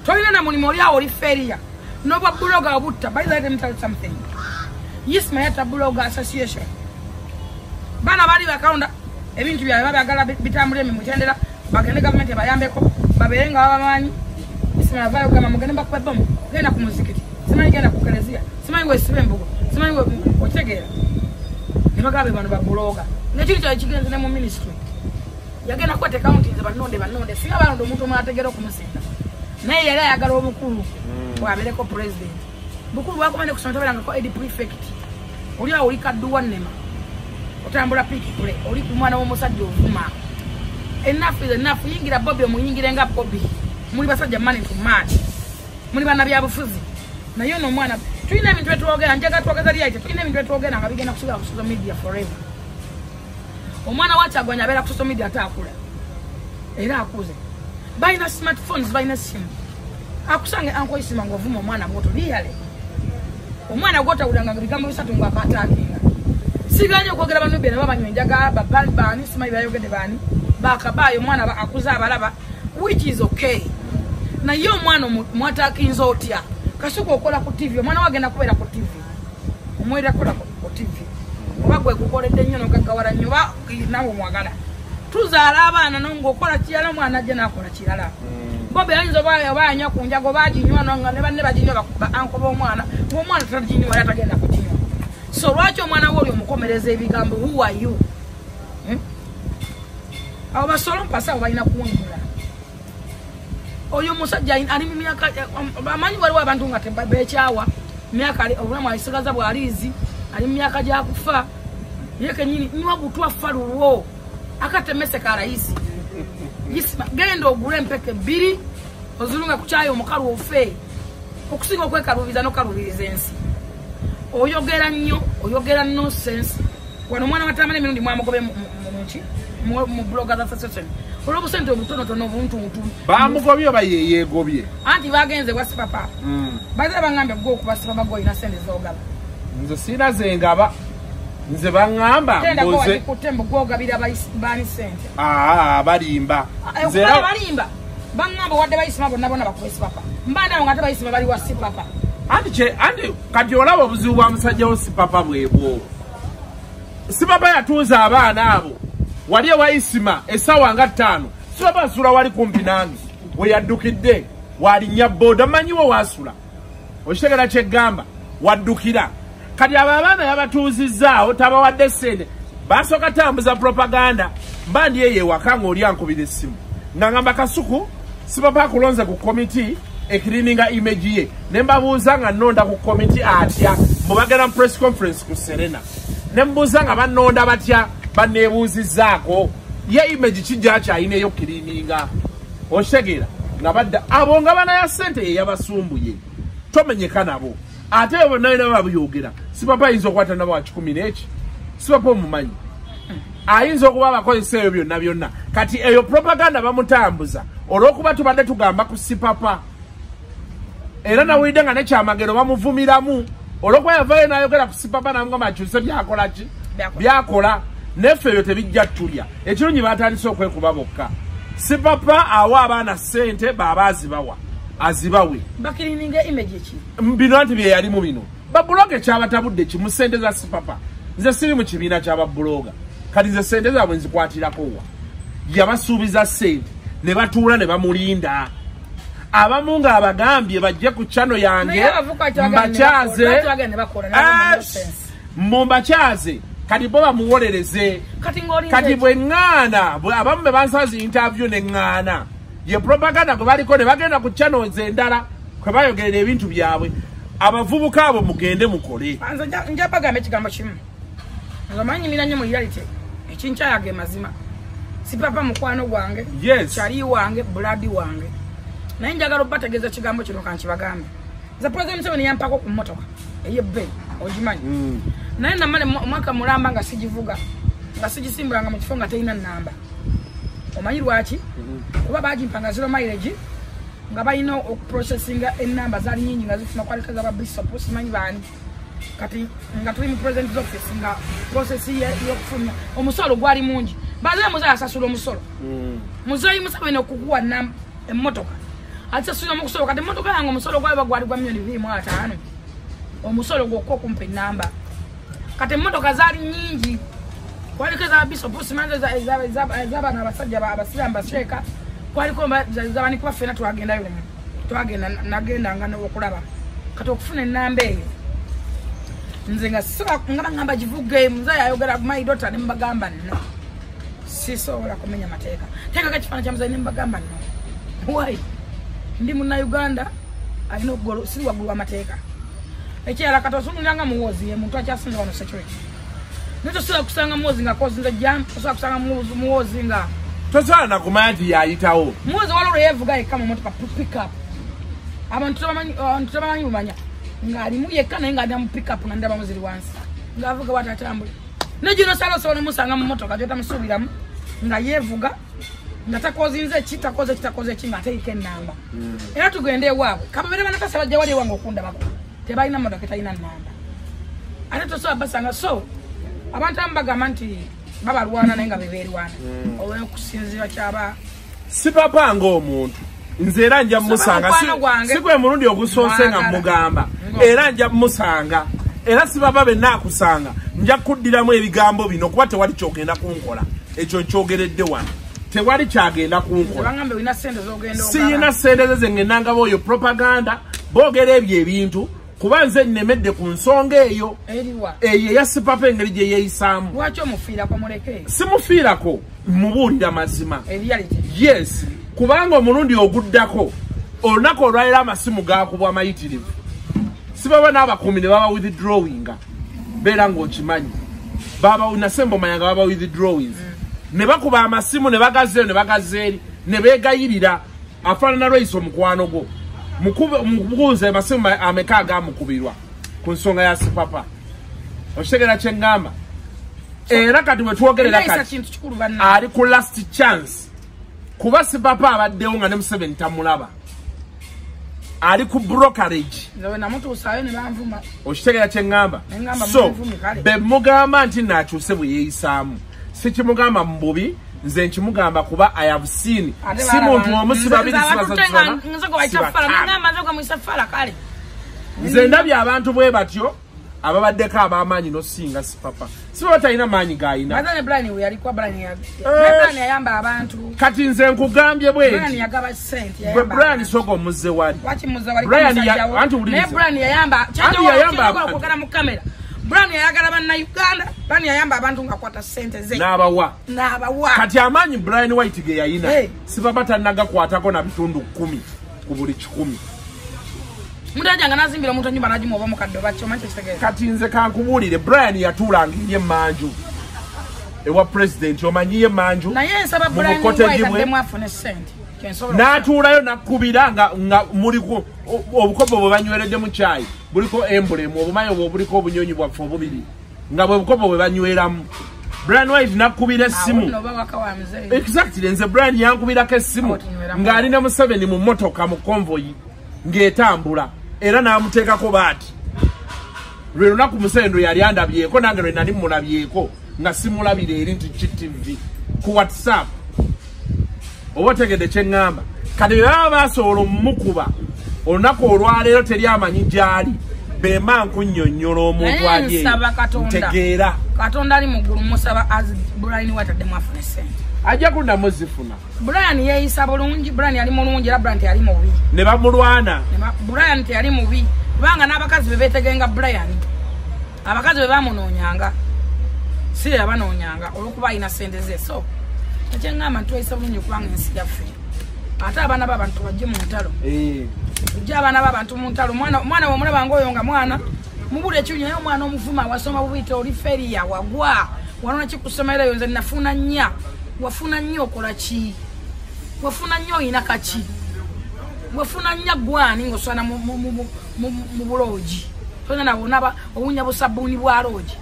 [SPEAKER 7] Tolina na mulimu oli awo oli feria. N'obwa blogger obutta. By the way, let me tell you something. Isima yata blogger association. bana bali bakaunda ebintu bya babagala bitambule mu mutendera bagende government bayambeko baberenga abamanyi isima vayo kama mugende bakubebomu genda ku muzikiti simanyi genda ku kelezia simanyi we sibembugo simanyi we otegera nebagabe bano babuloga nekiri kya kigenze ne mu ministry yagenda kwate county ze banonde singa balondo omuntu mwategera okumusinda naye yali ayagala obukulu bwabeleko president bukulu bwakomane kusoma tabelanga ko edi prefect oli awo likadduwa nnema otambula piki kule oli kumwana w'omusajja ovuma enough is enough yingira Bobby omuyingire nga Bobby muli basajja money to match muli bana byabufuzi naye no mwana tulina ebintu byetwogera njaga twogeza lyayite tulina ebintu byetwogera nga bigenda kusigala ku social media forever omwana wakyagwanya abeera ku social media ataakula era akuze balina smartphones balina simu akusange ankoyisima ng'ovuma omwana bwoto liyale omwana gwotawulanga nga bigambo bisatu ng'akataakinga siganye okwogera bano bena babanywa enjaga baani simanyi bayogedde baani bakabaayo omwana akuza abalaba which is okay naye omwana mwataakinza otya Kasuku okola ku TV omwana wagenda kubeera ku TV omwera kola ku TV oba gwe gukoledde nnyo nogaggawala nnyo oba nawe mwagala tuzaala abaana nong'okola kirala omwana ajja n'akola kirala Bobe ayinza oba anywa ku njago oba aginywa ne banne baginywa ankoba omwana ng'omwana taginywa era tagenda kuginywa so lwaki omwana we oli omukomereza ebigambo who are you abo basolo mpasa abo balina kuwangula oyo musajja ali mu myaka amanyi waliwo abantu nga tebekyawa myaka obulamu alisigaza bwaliizi ali mu myaka gya kufa ye kenyini nywa butwa falulwo akatemese ka rais yisima genda ogule empeke 2 ozulunga ku kyayo omukalu ofe okusinga okwekalubiza nokalubiriza ensi oyogera nnyo oyogera nonsense wano mwana watamane emirundi mwamugobe mu blogger za association olwo busente obutonotono obuntuntu
[SPEAKER 6] bamugobye oba yeyegobye
[SPEAKER 7] anti bagenze wasi papa baze bangambe gwo kubasiba bagoyina sente zogaba
[SPEAKER 6] nze sina zengaba nze bangamba
[SPEAKER 7] mboze kutembo gwogabira bani sente
[SPEAKER 6] balimba
[SPEAKER 7] nze balimba bangamba wadde bayisima bonna bakwesi papa mbanda nga tabayisima bali wasi papa
[SPEAKER 6] anti kati olaba obuzibu bwa musajja wo si papa bwebwo si papa yatuuza abaana abo wali ewayisima essaawa nga 5 si papa asula wali kumpi nange we yaddukidde walinnya booda manyiwo wasula okitegera kyeggamba waddukira kati abo abaana yabatuuzizzaawo tabawadde ssente basooka tambuza propaganda mba ndi eyo ewaka ng'oli ankubira essimu ng'angamba Kasuku si papa akulonze ku komiti ekirininga image ye ne mbabuuza nga nnonda ku komiti atya mubagenda mu press conference ku Serena ne mbuuza nga bannonda batya banneebuuzizzaako ye image kijja kyayina kirininga okitegeera nga badda abo nga banaya ssente ye yabasumbuye tomenyeka nabo ate abo nalina babuyogera si papa ayinza okukwata nabo wa 10 n'eki si papa omumanyi ayinza okuba abakozesa eyo byonna kati eyo propaganda bamutambuza olw'okuba tubadde tugamba ku si papa era nawulidde nga nekyamagero bamuvumiramu olw'okuba yavayo n'ayogera ku si papa namugamba akyuse byakola ki byakola neffe ebyo tebijja tulya ekirungi batandise okwekuba bokka si papa awa abaana ssente baba azibawa azibawe
[SPEAKER 7] bakirininga image ki
[SPEAKER 6] bino anti bye yalimu bino babuloga ekyabatabudde ki mu ssente za si papa nze siri mu kibiina ky'ababuloga kati nze ssente zaabwe nzikwatirako wa yabasuubiza ssente ne batuula ne bamulinda abamu ng'abagambye bajje ku chano yange mbakyaze kati bo bamuwolereze kati bwe ŋŋaana abamu be bansazi interview ne ŋŋaana ye propaganda gwe baliko ne bagenda ku chano endala kwe bayogerera ebintu byabwe abavubuka abo mugende mukole
[SPEAKER 7] njabagamba ekigambo kimu ngamanyi mina nnyo mu reality ekinkyayage mazima si papa mukwano gwange kyali wange buladi wange naye njagala obategeeza ekigambo kino kankibagambe nze president Museveni yampako ku mmotoka ey'ebbe ogimanyi naye namale omwaka mulamba nga sigivuga nga sigisimbulanga mu kifo nga terina nnamba omanyi lwaki kuba bagimpanga 0 mileage nga balina okuprocessinga ennamba zaali nyingi nga zifuna kwalika za babisop simanyi baani kati nga tuli mu president's office nga process y'okufuna omusolo gwali mungi baze muzayi asasula omusolo muzayi Museveni okukuwa emmotoka asasula omusolo kati emmotoka yange omusolo gwali gwali gwa $2.5 omusolo gwokko okumpa ennamba kati emmotoka zaali nyingi kwali kaza bishop simanda za na basajja abasiramu basheka kwali ko zabani kwa fena twagenda yule twagenda nagenda ngana okulaba kati okufuna enamba eyo nze nga sisobola ngamba givuge muza yayogera my daughter nembagamba no sisobola kumenya mateeka teka kachifana kya muza nembagamba no why ndi muna Uganda alina ogolo si wagulwa mateeka ekyala kati osungulanga muwozi ye muntu akyasinza wano security nito sila kusanga muwozi nga kozinza jam sila kusanga muwozi nga
[SPEAKER 6] tosana kumati yayitawo
[SPEAKER 7] muwozi walo yevuga ekama motoka pick up abantu tabamanyi umanya ngali muye kana nga ndamu pick up ngandaba muziri wansi ngavuga watatambule nejino salo solo musanga mu motoka jota musubiramu nga yevuga ngatakozinze kitakoze kinga ateke namba era tugende ewaabwe kababere banakasa bajja wali wange okunda bako tebalina motoka talina namba ate tosobola basanga so abantu ambagamba nti babalwana naye nga bebeerwana olw'okusinziira kyaba
[SPEAKER 6] si papa ng'omuntu nze era nja musanga si gwe mulundi ogusoose nga mugamba era nja musanga era si baba benna akusanga nja kuddiramu ebigambo bino kuba tewali kyogenda kunkola ekyo nkyogeredde wano tewali kyagenda kunkola siyina sente ze ngendanga b'oyo propaganda boogera ebyo ebintu kuba nze nnemedde ku nsonga eyo eyo eya sipapa engeri gye yeeyisaamu
[SPEAKER 7] lwaki omufiirako muleke
[SPEAKER 6] simufiirako mubuulira mazima yes kubanga omulundi oguddako olunaku olwaliro amasimu gaakubwa amayitirivu si baba n'abakuumi ne baba withdrawinga beera ng'okimanyi baba nasemba omanya nga baba withdrawings ne bakuba amasimu ne bagazeeyo ne bagazeeri ne beegayirira afaanana lweyisa omukwano gwo mukubuuza amasimu ameka agaamukubirwa ku nsonga ya sipapa okitegera kye ngamba era kati bwe twogerera kati ali ku last chance kuba sipapa abaddewo nga ne Museveni tamulaba ali ku brokerage okitegera kye ngamba so be mugamba nti naakyuse bwe yeeyisaamu si kimugamba mu bubi nze nkimugamba kuba I have seen si muntu omu si babiri nze ndabye abantu bwe batyo ababaddeko ab'amaanyi nosinga sipapa si baba talina maanyi g'ayina kati nze nkugambye bweti gwe Brian soga omuzze wali
[SPEAKER 7] Brian yayagala banna Uganda, Brian yayamba abantu ngakwata sente ze.
[SPEAKER 6] N'abawa. Kati amaanyi Brian White ge yayina. Si baba tannaga kwatako na bitundu 10 ku buli 10.
[SPEAKER 7] Mutaja nga nazimbira omuntu nyumba najimu oba mukaddo bakyo manche kitegere.
[SPEAKER 6] Kati nze kankubuulire Brian yatuulanga ye manju. Ewa president omanyiye manju.
[SPEAKER 7] Na ye nsaba Brian White ademu afune sente.
[SPEAKER 6] N'atuulayo nakubira nga muliko obukobo bwe banyweredde mu chai buliko emblem obumanyi obuliko obunyonyi bwaffe obubiri nga bwe bukobo bwe banyweramu Brian White nakubira essimu exactly nze Brian yankubirako essimu ng'ali ne Museveni mu motoka mu convoy ng'etambula era n'amuteekako baati lwe lunaku Museveni yali andabyeko nange lwe nali mulabyeko nga simulabira eri nti GTV ku WhatsApp oba tegedde kye ngamba kati bwe baba basobola omukuba olunaku olwaleero teri amanyi gyali bema nkunnyonnyola omuntu ali ntegeera
[SPEAKER 7] Katonda ali mu ggulu musaba Brian White addemu afune sente
[SPEAKER 6] ajja kuddamu zifuna
[SPEAKER 7] Brian yeeyisa bulungi Brian yali mulungi era Brian teyali mubi
[SPEAKER 6] ne bamulwana
[SPEAKER 7] Brian teyali mubi kubanga n'abakazi be beetegenga Brian abakazi be bamunoonyanga si abanoonyanga olw'okuba alina sente ze so ekyengamba ntwayisa bulungi kubanga ensi yaffe ate abaana b'abantu bajje mu ntalo ujja abaana b'abantu mu ntalo mwana w'omulaba ng'oyo nga mwana mubula ekiwunya naye omwana omuvuma wasoma bubiyita oli feriya wagwa walona kikusomera eyo nze nafuna nnya wafuna nnyo okola ki wafuna nnyo oyina kaki wafuna nnya gwani ng'oswana mu buloogi tona nawe onaba owunya busabbuuni bwa loogi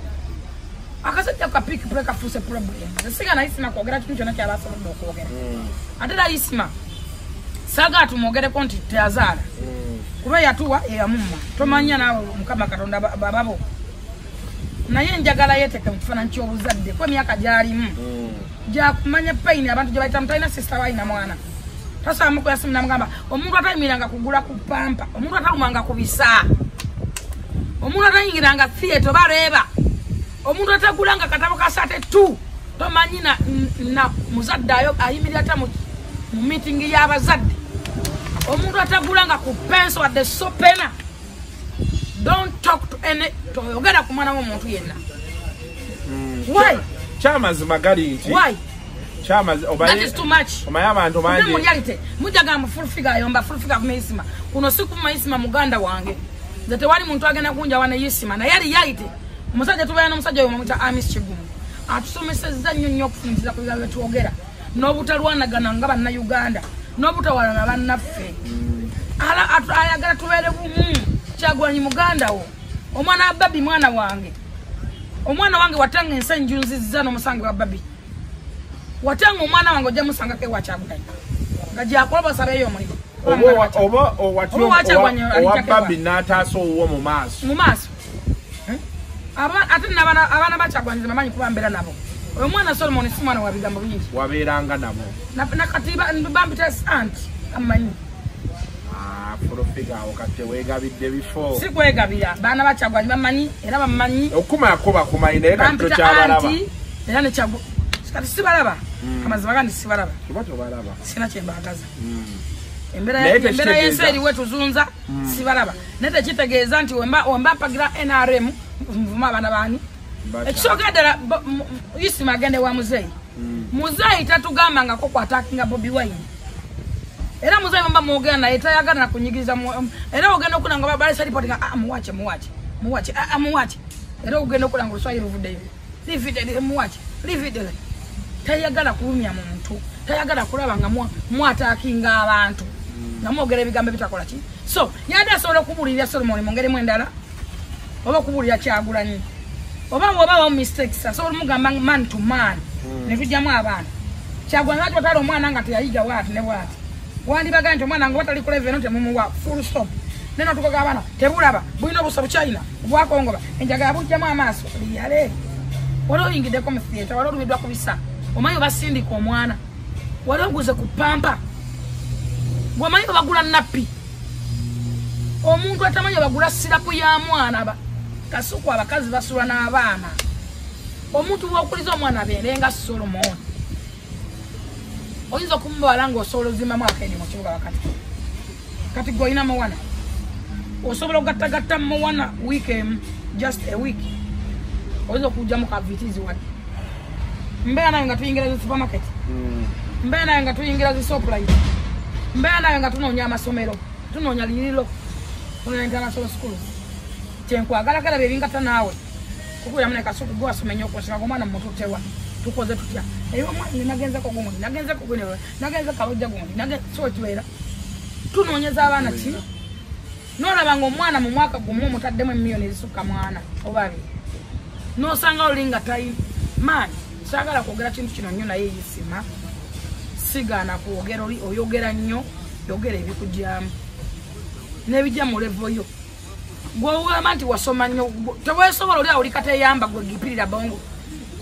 [SPEAKER 7] akasajja kapiki puleka fuse problem nsiga naisima kwogera kitu kyonna kyabasobodde okwogera ate naisima saga tumwogereko nti teyazaala kuba yatuwa eyamumma tomanya naawe mukama katonda bababo naye njagala yeeteke mu kifaananyi ky'obuzadde kuba emyaka gy'alimu gyakumanya payini abantu gye bayita mutalina sisita wayina mwana tasobola mukola simu namugamba omuntu atayimiranga kugula ku pampa omuntu atalumanga ku bisa omuntu atayingiranga theatre oba leeba omuntu atagulanga katabo kasate tu tomanyi na muzadde ayo ayimirira ta mu meeting y'abazadde omuntu atagulanga ku pencil at the sopena don't talk to any toyogera ku mwana w'omuntu yenna why
[SPEAKER 6] chamas magali nti
[SPEAKER 7] why
[SPEAKER 6] chamas obaye
[SPEAKER 7] that is too much
[SPEAKER 6] omayama abantu manje
[SPEAKER 7] mujalite mujaga full figure yomba full figure kumeisima kuno siku maisima muganda wange zate wali muntu agenda kunja wana yisima na yali yaite umusajja tubayana umusajja oyo mamuta Amis Kigumu atusomeseza nnyo okufunziza ku byawe tuogera n'obutalwanagana nga banna Uganda n'obutawalana bannaffe ayagala tubeere bumu Kyagulanyi muganda wo omwana Babi mwana wange watanga ensenjunzizza n'omusango wa Babi watanga omwana wange ojja musanga ke wa Kyagulanyi nga gyakoloba basabeeyo omuliro
[SPEAKER 6] owa Babi n'ataasa owuwo mu maaso
[SPEAKER 7] ate abaana ba Kyagulanyi bamanyi kuba mbeera nabo oyo mwana Solomon si mwana wa bigambo bingi
[SPEAKER 6] wabeeranga nabo
[SPEAKER 7] nakati bambita anti amanyi
[SPEAKER 6] Furufiga wakati wegabidde bifo
[SPEAKER 7] si kwegabira baana ba Kyagulanyi bamanyi era bamanyi
[SPEAKER 6] okuma yakoba kumayina era kito kyabalaba
[SPEAKER 7] era ne Kyagu kati sibalaba amazima gandi sibalaba
[SPEAKER 6] kibato balaba
[SPEAKER 7] sina kyembagaza embera yensi eriwe tuzunza sibalaba nete kitegeeza nti wemba mpagira NRM mvuma abaana baani ekisookedera Isima agende wa muzeeyi muzeeyi tatugamba nga ko kwatakinga Bobi Wine era muzeeyi mba mwogera naye tayagala nakunyigiriza era ogenda okulanga balesa reporting muwache era ogenda okulanga Luswayiri luvuddeyo leave it tayagala kulumya muntu tayagala kulaba nga mwatakinga abantu nga mwogera ebigambo bitakola ki so yandi asobola okubulirira Solomon mu ngeri mwendala oba okubulirira Kyagulanyi oba mistakes asobola mugamba man to man ne tujjamu abaana Kyagulanyi lwaki watwala omwana nga teyayiga waati ne bwati wandibaga nti omwana nga watali ku level eno temumuwa full stop neno tukoga abaana tebulaba bulina obusa bukyayina obwakongoba enjagala bujjamu amaaso liyale wali oyingiddeko mu theatre wali olubiddwa ku bisa omanyi obasindika omwana wali oguze ku pampa gwemanyi obagula nappi omuntu atamanyi obagula sirapu ya mwana Kasuku abakazi basulwa n'abaana omuntu bw'okuliza omwana abeere nga Solomon oyinza okumubala ng'osobola ozimamu akeeni mu kibuga wakati kati gwe olina muwana osobola okugattagatta muwana week emu just a week oyinza okujjamu kavitizi wadde mbeera nayo nga tuyingira zi supermarket mbeera nayo nga tuyingira zi Shoprite mbeera nayo nga tunoonya amasomero tunoonya liriro tunoonya international school kyenkwagala kala bebingata naawe kukuya mune Kasuku gwe wasoma nnyo okusinga omwana mututewa tukoze tutya eyo omwana nagenzeko gundi nagenzeko gwenewe nagenze kalojja gundi so kibeera tunoonyeza abaana ki n'olaba ng'omwana mu mwaka gumu mutaddemu emiliyoni ezisukka mwana oba abiri n'osanga olinga tayi maani saagala kwogera kintu kino nnyo naye Isima sigaana kwogera oyogera nnyo yogera ebikugyamu n'ebijja mu levo yo gwewema nti wasoma nnyo teweesobola oli awulika teyamba gwe gipirira bongo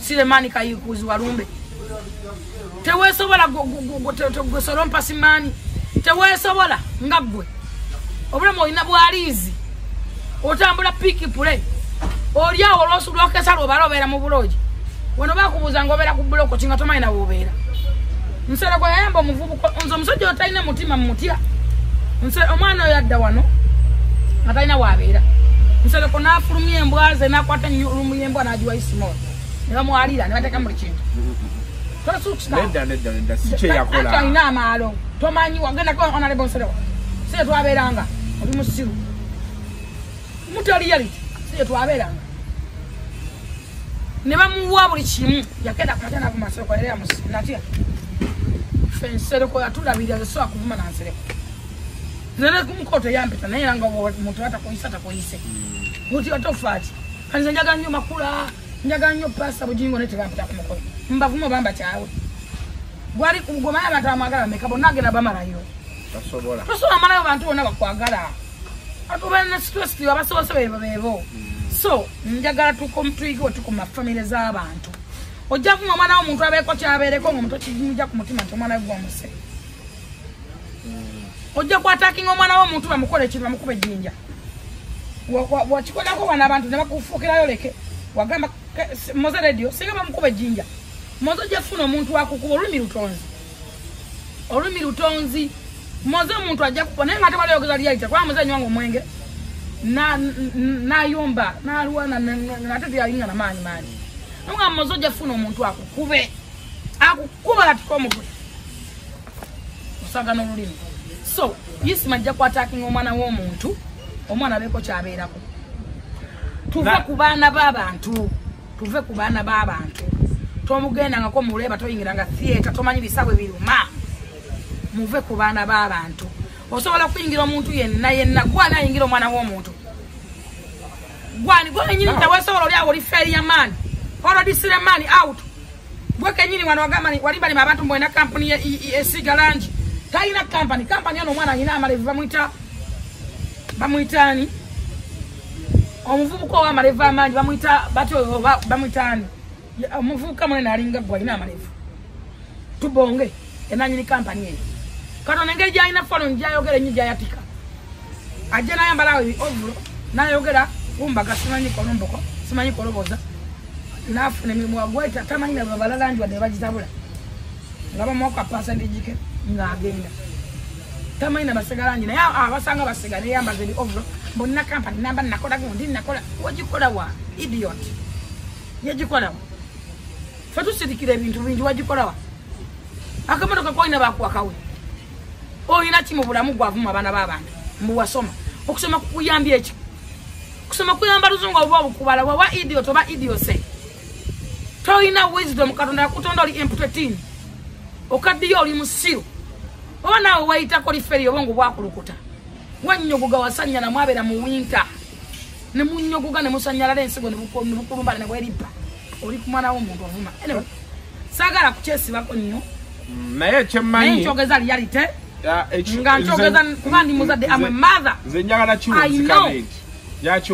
[SPEAKER 7] Silemani Kayikuzi Walumbe teweesobola gwe Solompa Simani teweesobola nga gwe obulamu olina bwaliizi otambula piki pule oli awo olwokesa lwobala obeera mu bulogi wano bakubuuza ng'obeera ku buloko kinga tomanyi na bw'obeera nsere gwe yayamba omuvubuka nze omusajja otalina mutima mutya omwana oyo adda wano nga talina bw'abeera nsere ko n'afulumya embwa ze n'akwata lumu y'embwa n'agiwa Isima ne bamwalira ne bateeka buli kintu
[SPEAKER 6] nedda si kye yakola
[SPEAKER 7] alina amaalo tomanyi wagendako honorable Nserewa si twabeeranga oli musiru mutali reality si twabeeranga ne bamuwa buli kimu yakenda kwata na kumasoko era yamusinatya Nsereko yatulabirira so akuvuma na Nsereko nere kumkoto yampita naye nga omuntu atakoyisa kuti atofati kanza njaga nnyo makula njaga nnyo pasta bujingo nete bampita kumukono mbavumo bamba kyawe gwali kugoma abantu amagala mekabo nagenda bamalayo
[SPEAKER 6] tasobola
[SPEAKER 7] amalayo bantu bonna bakwagala atubana stress abasose bebo so njagala tukomtwigo tukoma family z'abantu ojja kuma mwana omuntu abeko kyabereko ngomuntu kijinja ku mutima nti omwana gwa muse ojja kwatakinga omwana w'omuntu bamukole ekintu bamukube ejjinja wakikolako bana abantu ne bakufukirayo leke wagamba moza radio singa bamukuba jinja moza jafuna omuntu akukuba olumi lutonzi moza omuntu ajja kupona nga ate baliyogeza lyayita kwa moza nywanga omwenge nayomba nalwana ate yalinga namaanyi nga moza jafuna omuntu akukuba kati komutwe osagana olulimi so yisi majja kwatakinga omwana w'omuntu omwana beko kyabeerako tuve ku baana b'abantu tomugendangako muleba toyingiranga theatre tomanyi bisabwe biruma muve ku baana b'abantu osobola kuyingira omuntu yenna gwani ayingira omwana w'omuntu gwani gwenyini tawesobola oli awo lifeeri ya maani olodisire maani out gwe kenyini wano wagamani wali balima abantu mbwena kampuni esiga langi talina kampani ano omwana alina amalevu bamuyitaani omuvubuka ow'amalevu amangi bamuyitaani omuvubuka munene alinga gwe alina amalevu tubonge enanyini kampani eyo katonda engeri gyalina fono njayogera enyi gyayatika ajja nayambalawo ovulo nayogera umbaga simanyi kolomboko simanyi koloboza nafuna emirimu wagweta tamanyi nababalalangi wadde bagitabula nga bamuwaka pasenti jike ng'agenda tamanyi nabasigalangi naye abasanga basiga neyambaza eri ovulo mbonina kampani namba nakola gundi nakola wagikola wa idiot yagikola wa fe tusirikira ebintu bingi wagikola wa akamotoka koyina bakuwakawe oyina ki mu bulamu gwavuma abaana b'abantu mbuwasoma okusoma kukuyambya eki kusoma kuyamba luzungu oba obukubala wawa idiot oba idiose toyina wisdom katonda yakutonda oli imputetini okaddiyo oli musiru oba naawe wayitako liferi obongo bwakulukuta wannyogoga wasanyala mwabeera mu winta ne munnyogoga ne musanyalala ensigo ne bukulumbala ne bwerippa oli kumwana w'omuntu ovuma anyway saagala kukyesibako nnyo
[SPEAKER 6] naye kyemmanyi
[SPEAKER 7] nkyogeza reality nga nkyogeza kuba ndi muzadde amwe mother
[SPEAKER 6] nze njagala kiwunzikane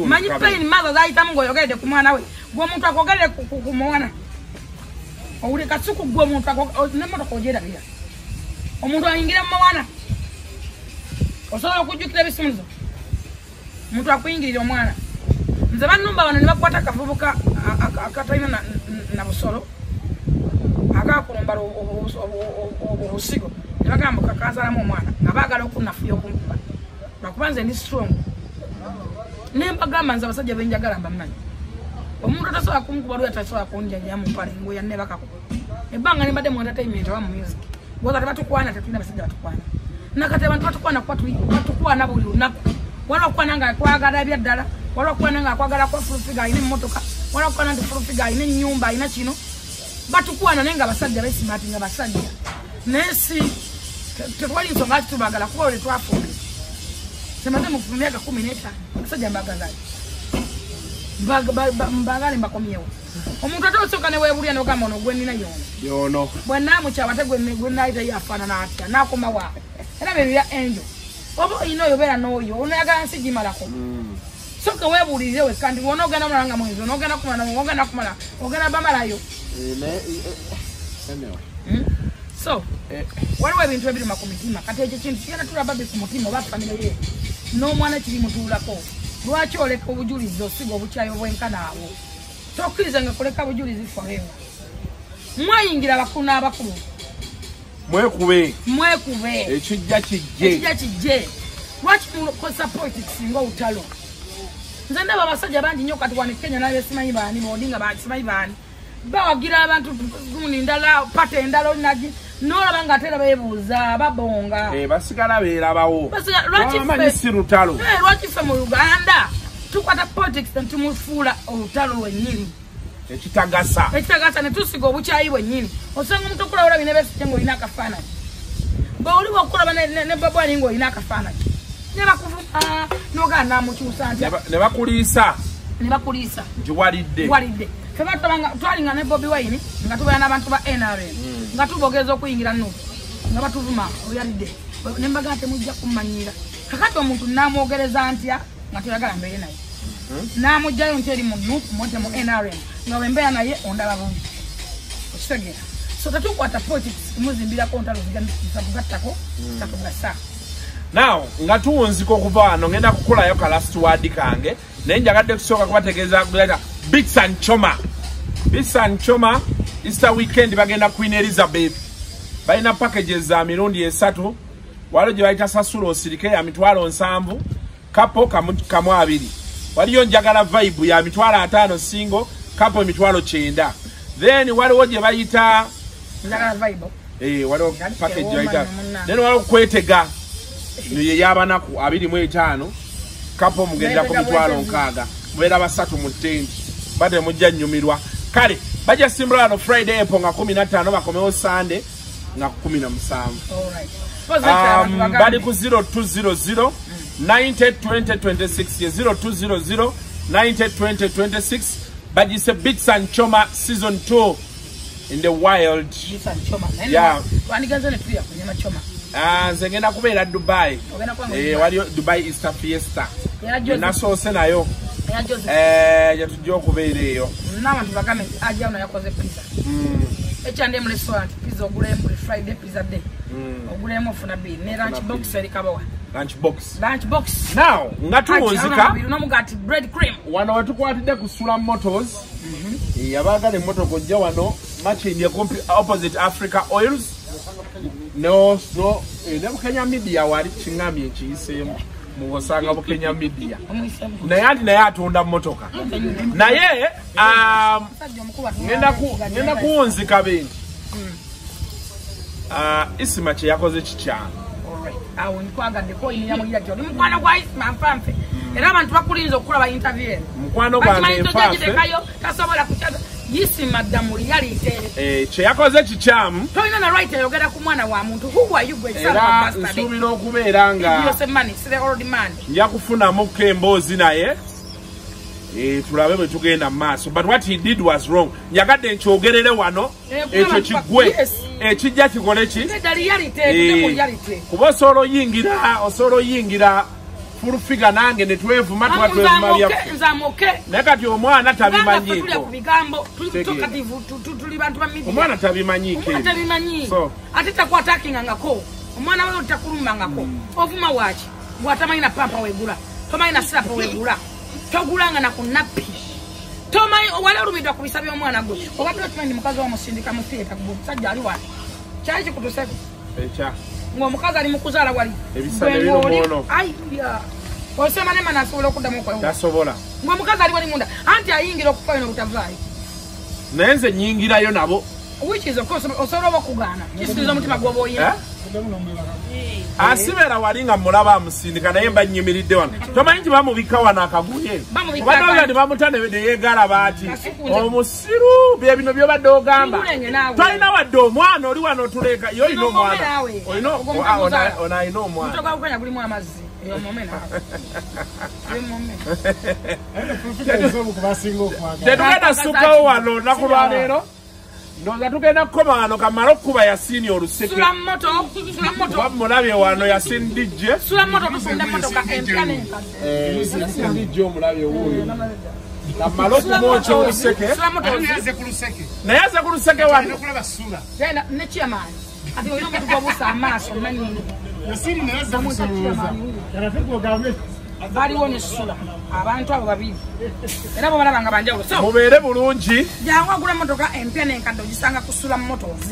[SPEAKER 7] manyi pain mother zayitamu ng'oyogeredde ku mwana we gw'omuntu akogerere ku mwana owuli Kasuku gw'omuntu n'emmotoka ogyerabira omuntu ayingira mu mwana osobola okujjukira ebisumulizo omuntu akuyingirira omwana nze bannumba bano ne bakwata akavubuka akatalina na busolo akakulumbala obusigo ne bagamba kakazalamu omwana nga baagala okunafuya okunkuba lwakuba nze ndi strong ne mbagamba nze abasajja benjagala mbamanyi omuntu atasobola kunkuba lwe atasobola kunjajja mu mpale ngoya ne bakako ebbanga ne mbadde mu entertainment oba mu music gwoza tebatukwana tetulina basajja batukwana nakati abantu batukwana kuba batukwana buli lunaku waliwo okukwana nga akwagala ebyaddala waliwo okukwana nga akwagala kwa fulufiga alina emmotoka waliwo okukwana nti fulufiga alina ennyumba alina kino batukwana naye nga basajja besimati nga basajja naye si tetwali nsonga ki tubagala kuba olwe twafumbe semaze mu myaka 15 basajja mbagalayo mbagale mbakomyewo omuntu atosooka ne weebulya nogamba ono gwe nina yono bwe naamukyawa te gwe naayita yafaanana atya naakoma wa era bebyo bya enjo oba oyina oyo beera n'oyo onoyagala nsi gimalako soka weebuulirire wekka nti onoogenda mulanga mwezi onoogenda kumala ogenda bamalayo so waliwo ebintu ebirima ku mitima kati ekyo kintu kigenda tulaba bi ku mutima oba famire ye n'omwana kiri mutuulako lwaki oleka obujulizi osiga obukyayo bwenkanaawo tokkiriza nga kuleka bujulizi forever mwayingira abakulu n'abakulu mwekube
[SPEAKER 6] ekijja kijje
[SPEAKER 7] lwaki mukosa politics ng'olutalo nze ndaba abasajja bangi nnyo kati wano Kenya nabe simanyi baani Odinga simanyi baani bawagira abantu gundi ndala pate endala olinagi n'olaba nga ate era beebuuza babonga
[SPEAKER 6] basigala beerabawo bamanyi si lutalo
[SPEAKER 7] lwaki ffe mu Uganda tukwata politics netumufuula olutalo lwennyini
[SPEAKER 6] ekitagasa
[SPEAKER 7] ne tusiga obukyayi bwennyini osanga omuntu okulabula bine besije ng'olina akafaananyi bw'oliwo okulaba ne babwani ng'olina akafaananyi ne bakuvuma n'ogala naamukyusa ntya
[SPEAKER 6] ne bakuliisa
[SPEAKER 7] nti
[SPEAKER 6] walidde
[SPEAKER 7] ffe twalinga ne Bobi Wine nga tubeera n'abantu ba NRM nga tubogeza okuyingira Nuupu nga batuvuma oyalidde ne mbaga temujja kummanyira kakati omuntu naamwogereza ntya nga toyagala mbeere naye naamugjayo nti eri mu Nuupu mote mu NRM nga wembeera naye ondaba bungi okitegeera so tetukwata politics muzimbirako ntalo zitakugattako zitakugasa
[SPEAKER 6] now nga tuwunzika okuva wano ngenda kukolayo ka last word kange naye njagadde kusooka kubategeeza kuleta Bits and Choma Bisa Nchoma Easter weekend bagenda Queen Elizabeth. Baina packages za mirundi 3. Walo gye bayita Sasula osirike ya mitwalo 7. Kapo kamu 2. Waliyo njagala vibe ya mitwalo 5 single. Kapo mitwalo 9. Then waliwo gye bayita
[SPEAKER 7] njagala vibe.
[SPEAKER 6] Waliwo package bayita. Then waliwo kwetega. Ye yabanaku 25. Kapo mugenda ku mitwalo 6. Mwera basatu mu tent. Bade mujja nyumirwa. Kale baja simbula no Friday epo nga 15 bakomewo Sunday nga 17.
[SPEAKER 7] Alright.
[SPEAKER 6] Bali ku 0200 902026 0200 902026 bajise Bits and Choma season 2 in the wild.
[SPEAKER 7] Bits and Choma.
[SPEAKER 6] Yeah.
[SPEAKER 7] Waniganza ne pia kunyama Choma.
[SPEAKER 6] Zengena kubeera Dubai. Waliyo Dubai Easter Fiesta. Nasoose nayo. Yatujja okubeera eyo.
[SPEAKER 7] N'abantu bagame ajja ono yakoze pizza. H&M restaurant pizza ogulemu Friday pizza day. Ogulemu ofuna bill ne lunch box eri kabawa.
[SPEAKER 6] Lunch box.
[SPEAKER 7] Now,
[SPEAKER 6] ngatuwonzika.
[SPEAKER 7] Nomugati bread cream.
[SPEAKER 6] Wano watukwatidde ku Sula Motors. Yabagala emmotoka ojja wano much in the opposite Africa Oils. No, ne Bukenya Media wali kingambye ekiyiseemu. Muwosanga Bukenya Media. Naye atunda mmotoka. Naye ngenda kuwonzika bingi. Isima kye yakoze kikyama.
[SPEAKER 7] Awo nkwagadde ko ininya mugira kyo. Mukwano gwa Isima mpanfe. Era abantu bakulinza okulaba interview.
[SPEAKER 6] Mukwano gwange mpanfe.
[SPEAKER 7] Tasobola kuchaga. Isima damu reality.
[SPEAKER 6] Kye yakoze kikyamu.
[SPEAKER 7] Toyina na right ayogera ku mwana wa muntu. Who are you going to say
[SPEAKER 6] about bastard? Nsuubira okubeera nga.
[SPEAKER 7] Yo se money, say already man.
[SPEAKER 6] Nja kufunamu emboozi naye. Tulabe bwe tugenda maaso. But what he did was wrong. Nyagadde nkyogerere wano. Ekyo kigwe. Ekijja kikole ki? Kuba osobola oyingira full figure nange ne twevuma twevuma
[SPEAKER 7] byafe.
[SPEAKER 6] Naye kati omwana tabimanyiiko. Omwana tabimanyiiko.
[SPEAKER 7] Ate takwattakingangako. Omwana we otakulumbangako. Ovuma waaki. Bw'atamanyi na pampa weegula. Tomanyi na sirapa weegula. Togulanga na kunapi. Tomanyi wali olumidwa ku bisabya omwana gwe. Obadde okimanyi mukazi wamusindika mu theatre ku musajja ali wali. Kyali kikutuseko. Ng'omukazi ali mu kuzaala wali.
[SPEAKER 6] Ebisale bino
[SPEAKER 7] Ayokya. Osema ne mana asobola okuddamu kwa.
[SPEAKER 6] Tasobola.
[SPEAKER 7] Ng'omukazi ali wali munda. Anti ayingira okufa ino butavaayo.
[SPEAKER 6] Naye nze nnyingirayo nabo.
[SPEAKER 7] Which is of course osobola okugaana. Kisiza omutima gwoba oyina.
[SPEAKER 6] Asibera wali nga mulaba amusindika naye mbannyimiridde wano. Tomanyi nti bamubika wano akaguye. Obadde ndi bamutane ne yeegala baati. Omusiru bye bino by'obadde ogamba. Talina wadde omwana oli wano tuleeka. Yo olina omwana. Olina omwana.
[SPEAKER 7] Mutoka ukanya gulimu amazzi. Eyo momena.
[SPEAKER 6] Tetugenda sukawo wano olunaku lwa leero. Ndoza tugenda kukoma wano kamala okuba yasiini oluseke.
[SPEAKER 7] Sula moto.
[SPEAKER 6] Wamulabye wano yasiini DJ.
[SPEAKER 7] Sula moto tusunda motoka empya n'enkadde.
[SPEAKER 6] DJ omulabye wuuyo. Kamala okumwokya oluseke.
[SPEAKER 7] Sula moto.
[SPEAKER 6] Naye aze ku luseke wano.
[SPEAKER 7] Genda ne chairman. Ati oyina omuntu gw'obuusa amaaso manyi.
[SPEAKER 4] Yasiini naye aze kusolooza.
[SPEAKER 7] Baliwo ne Sula. Abantu abo babiri. Era bo balaba nga banjawulo.
[SPEAKER 6] Mubeere bulungi.
[SPEAKER 7] Jangu agula motoka empya n'enkadde ogisanga ku Sula Motors.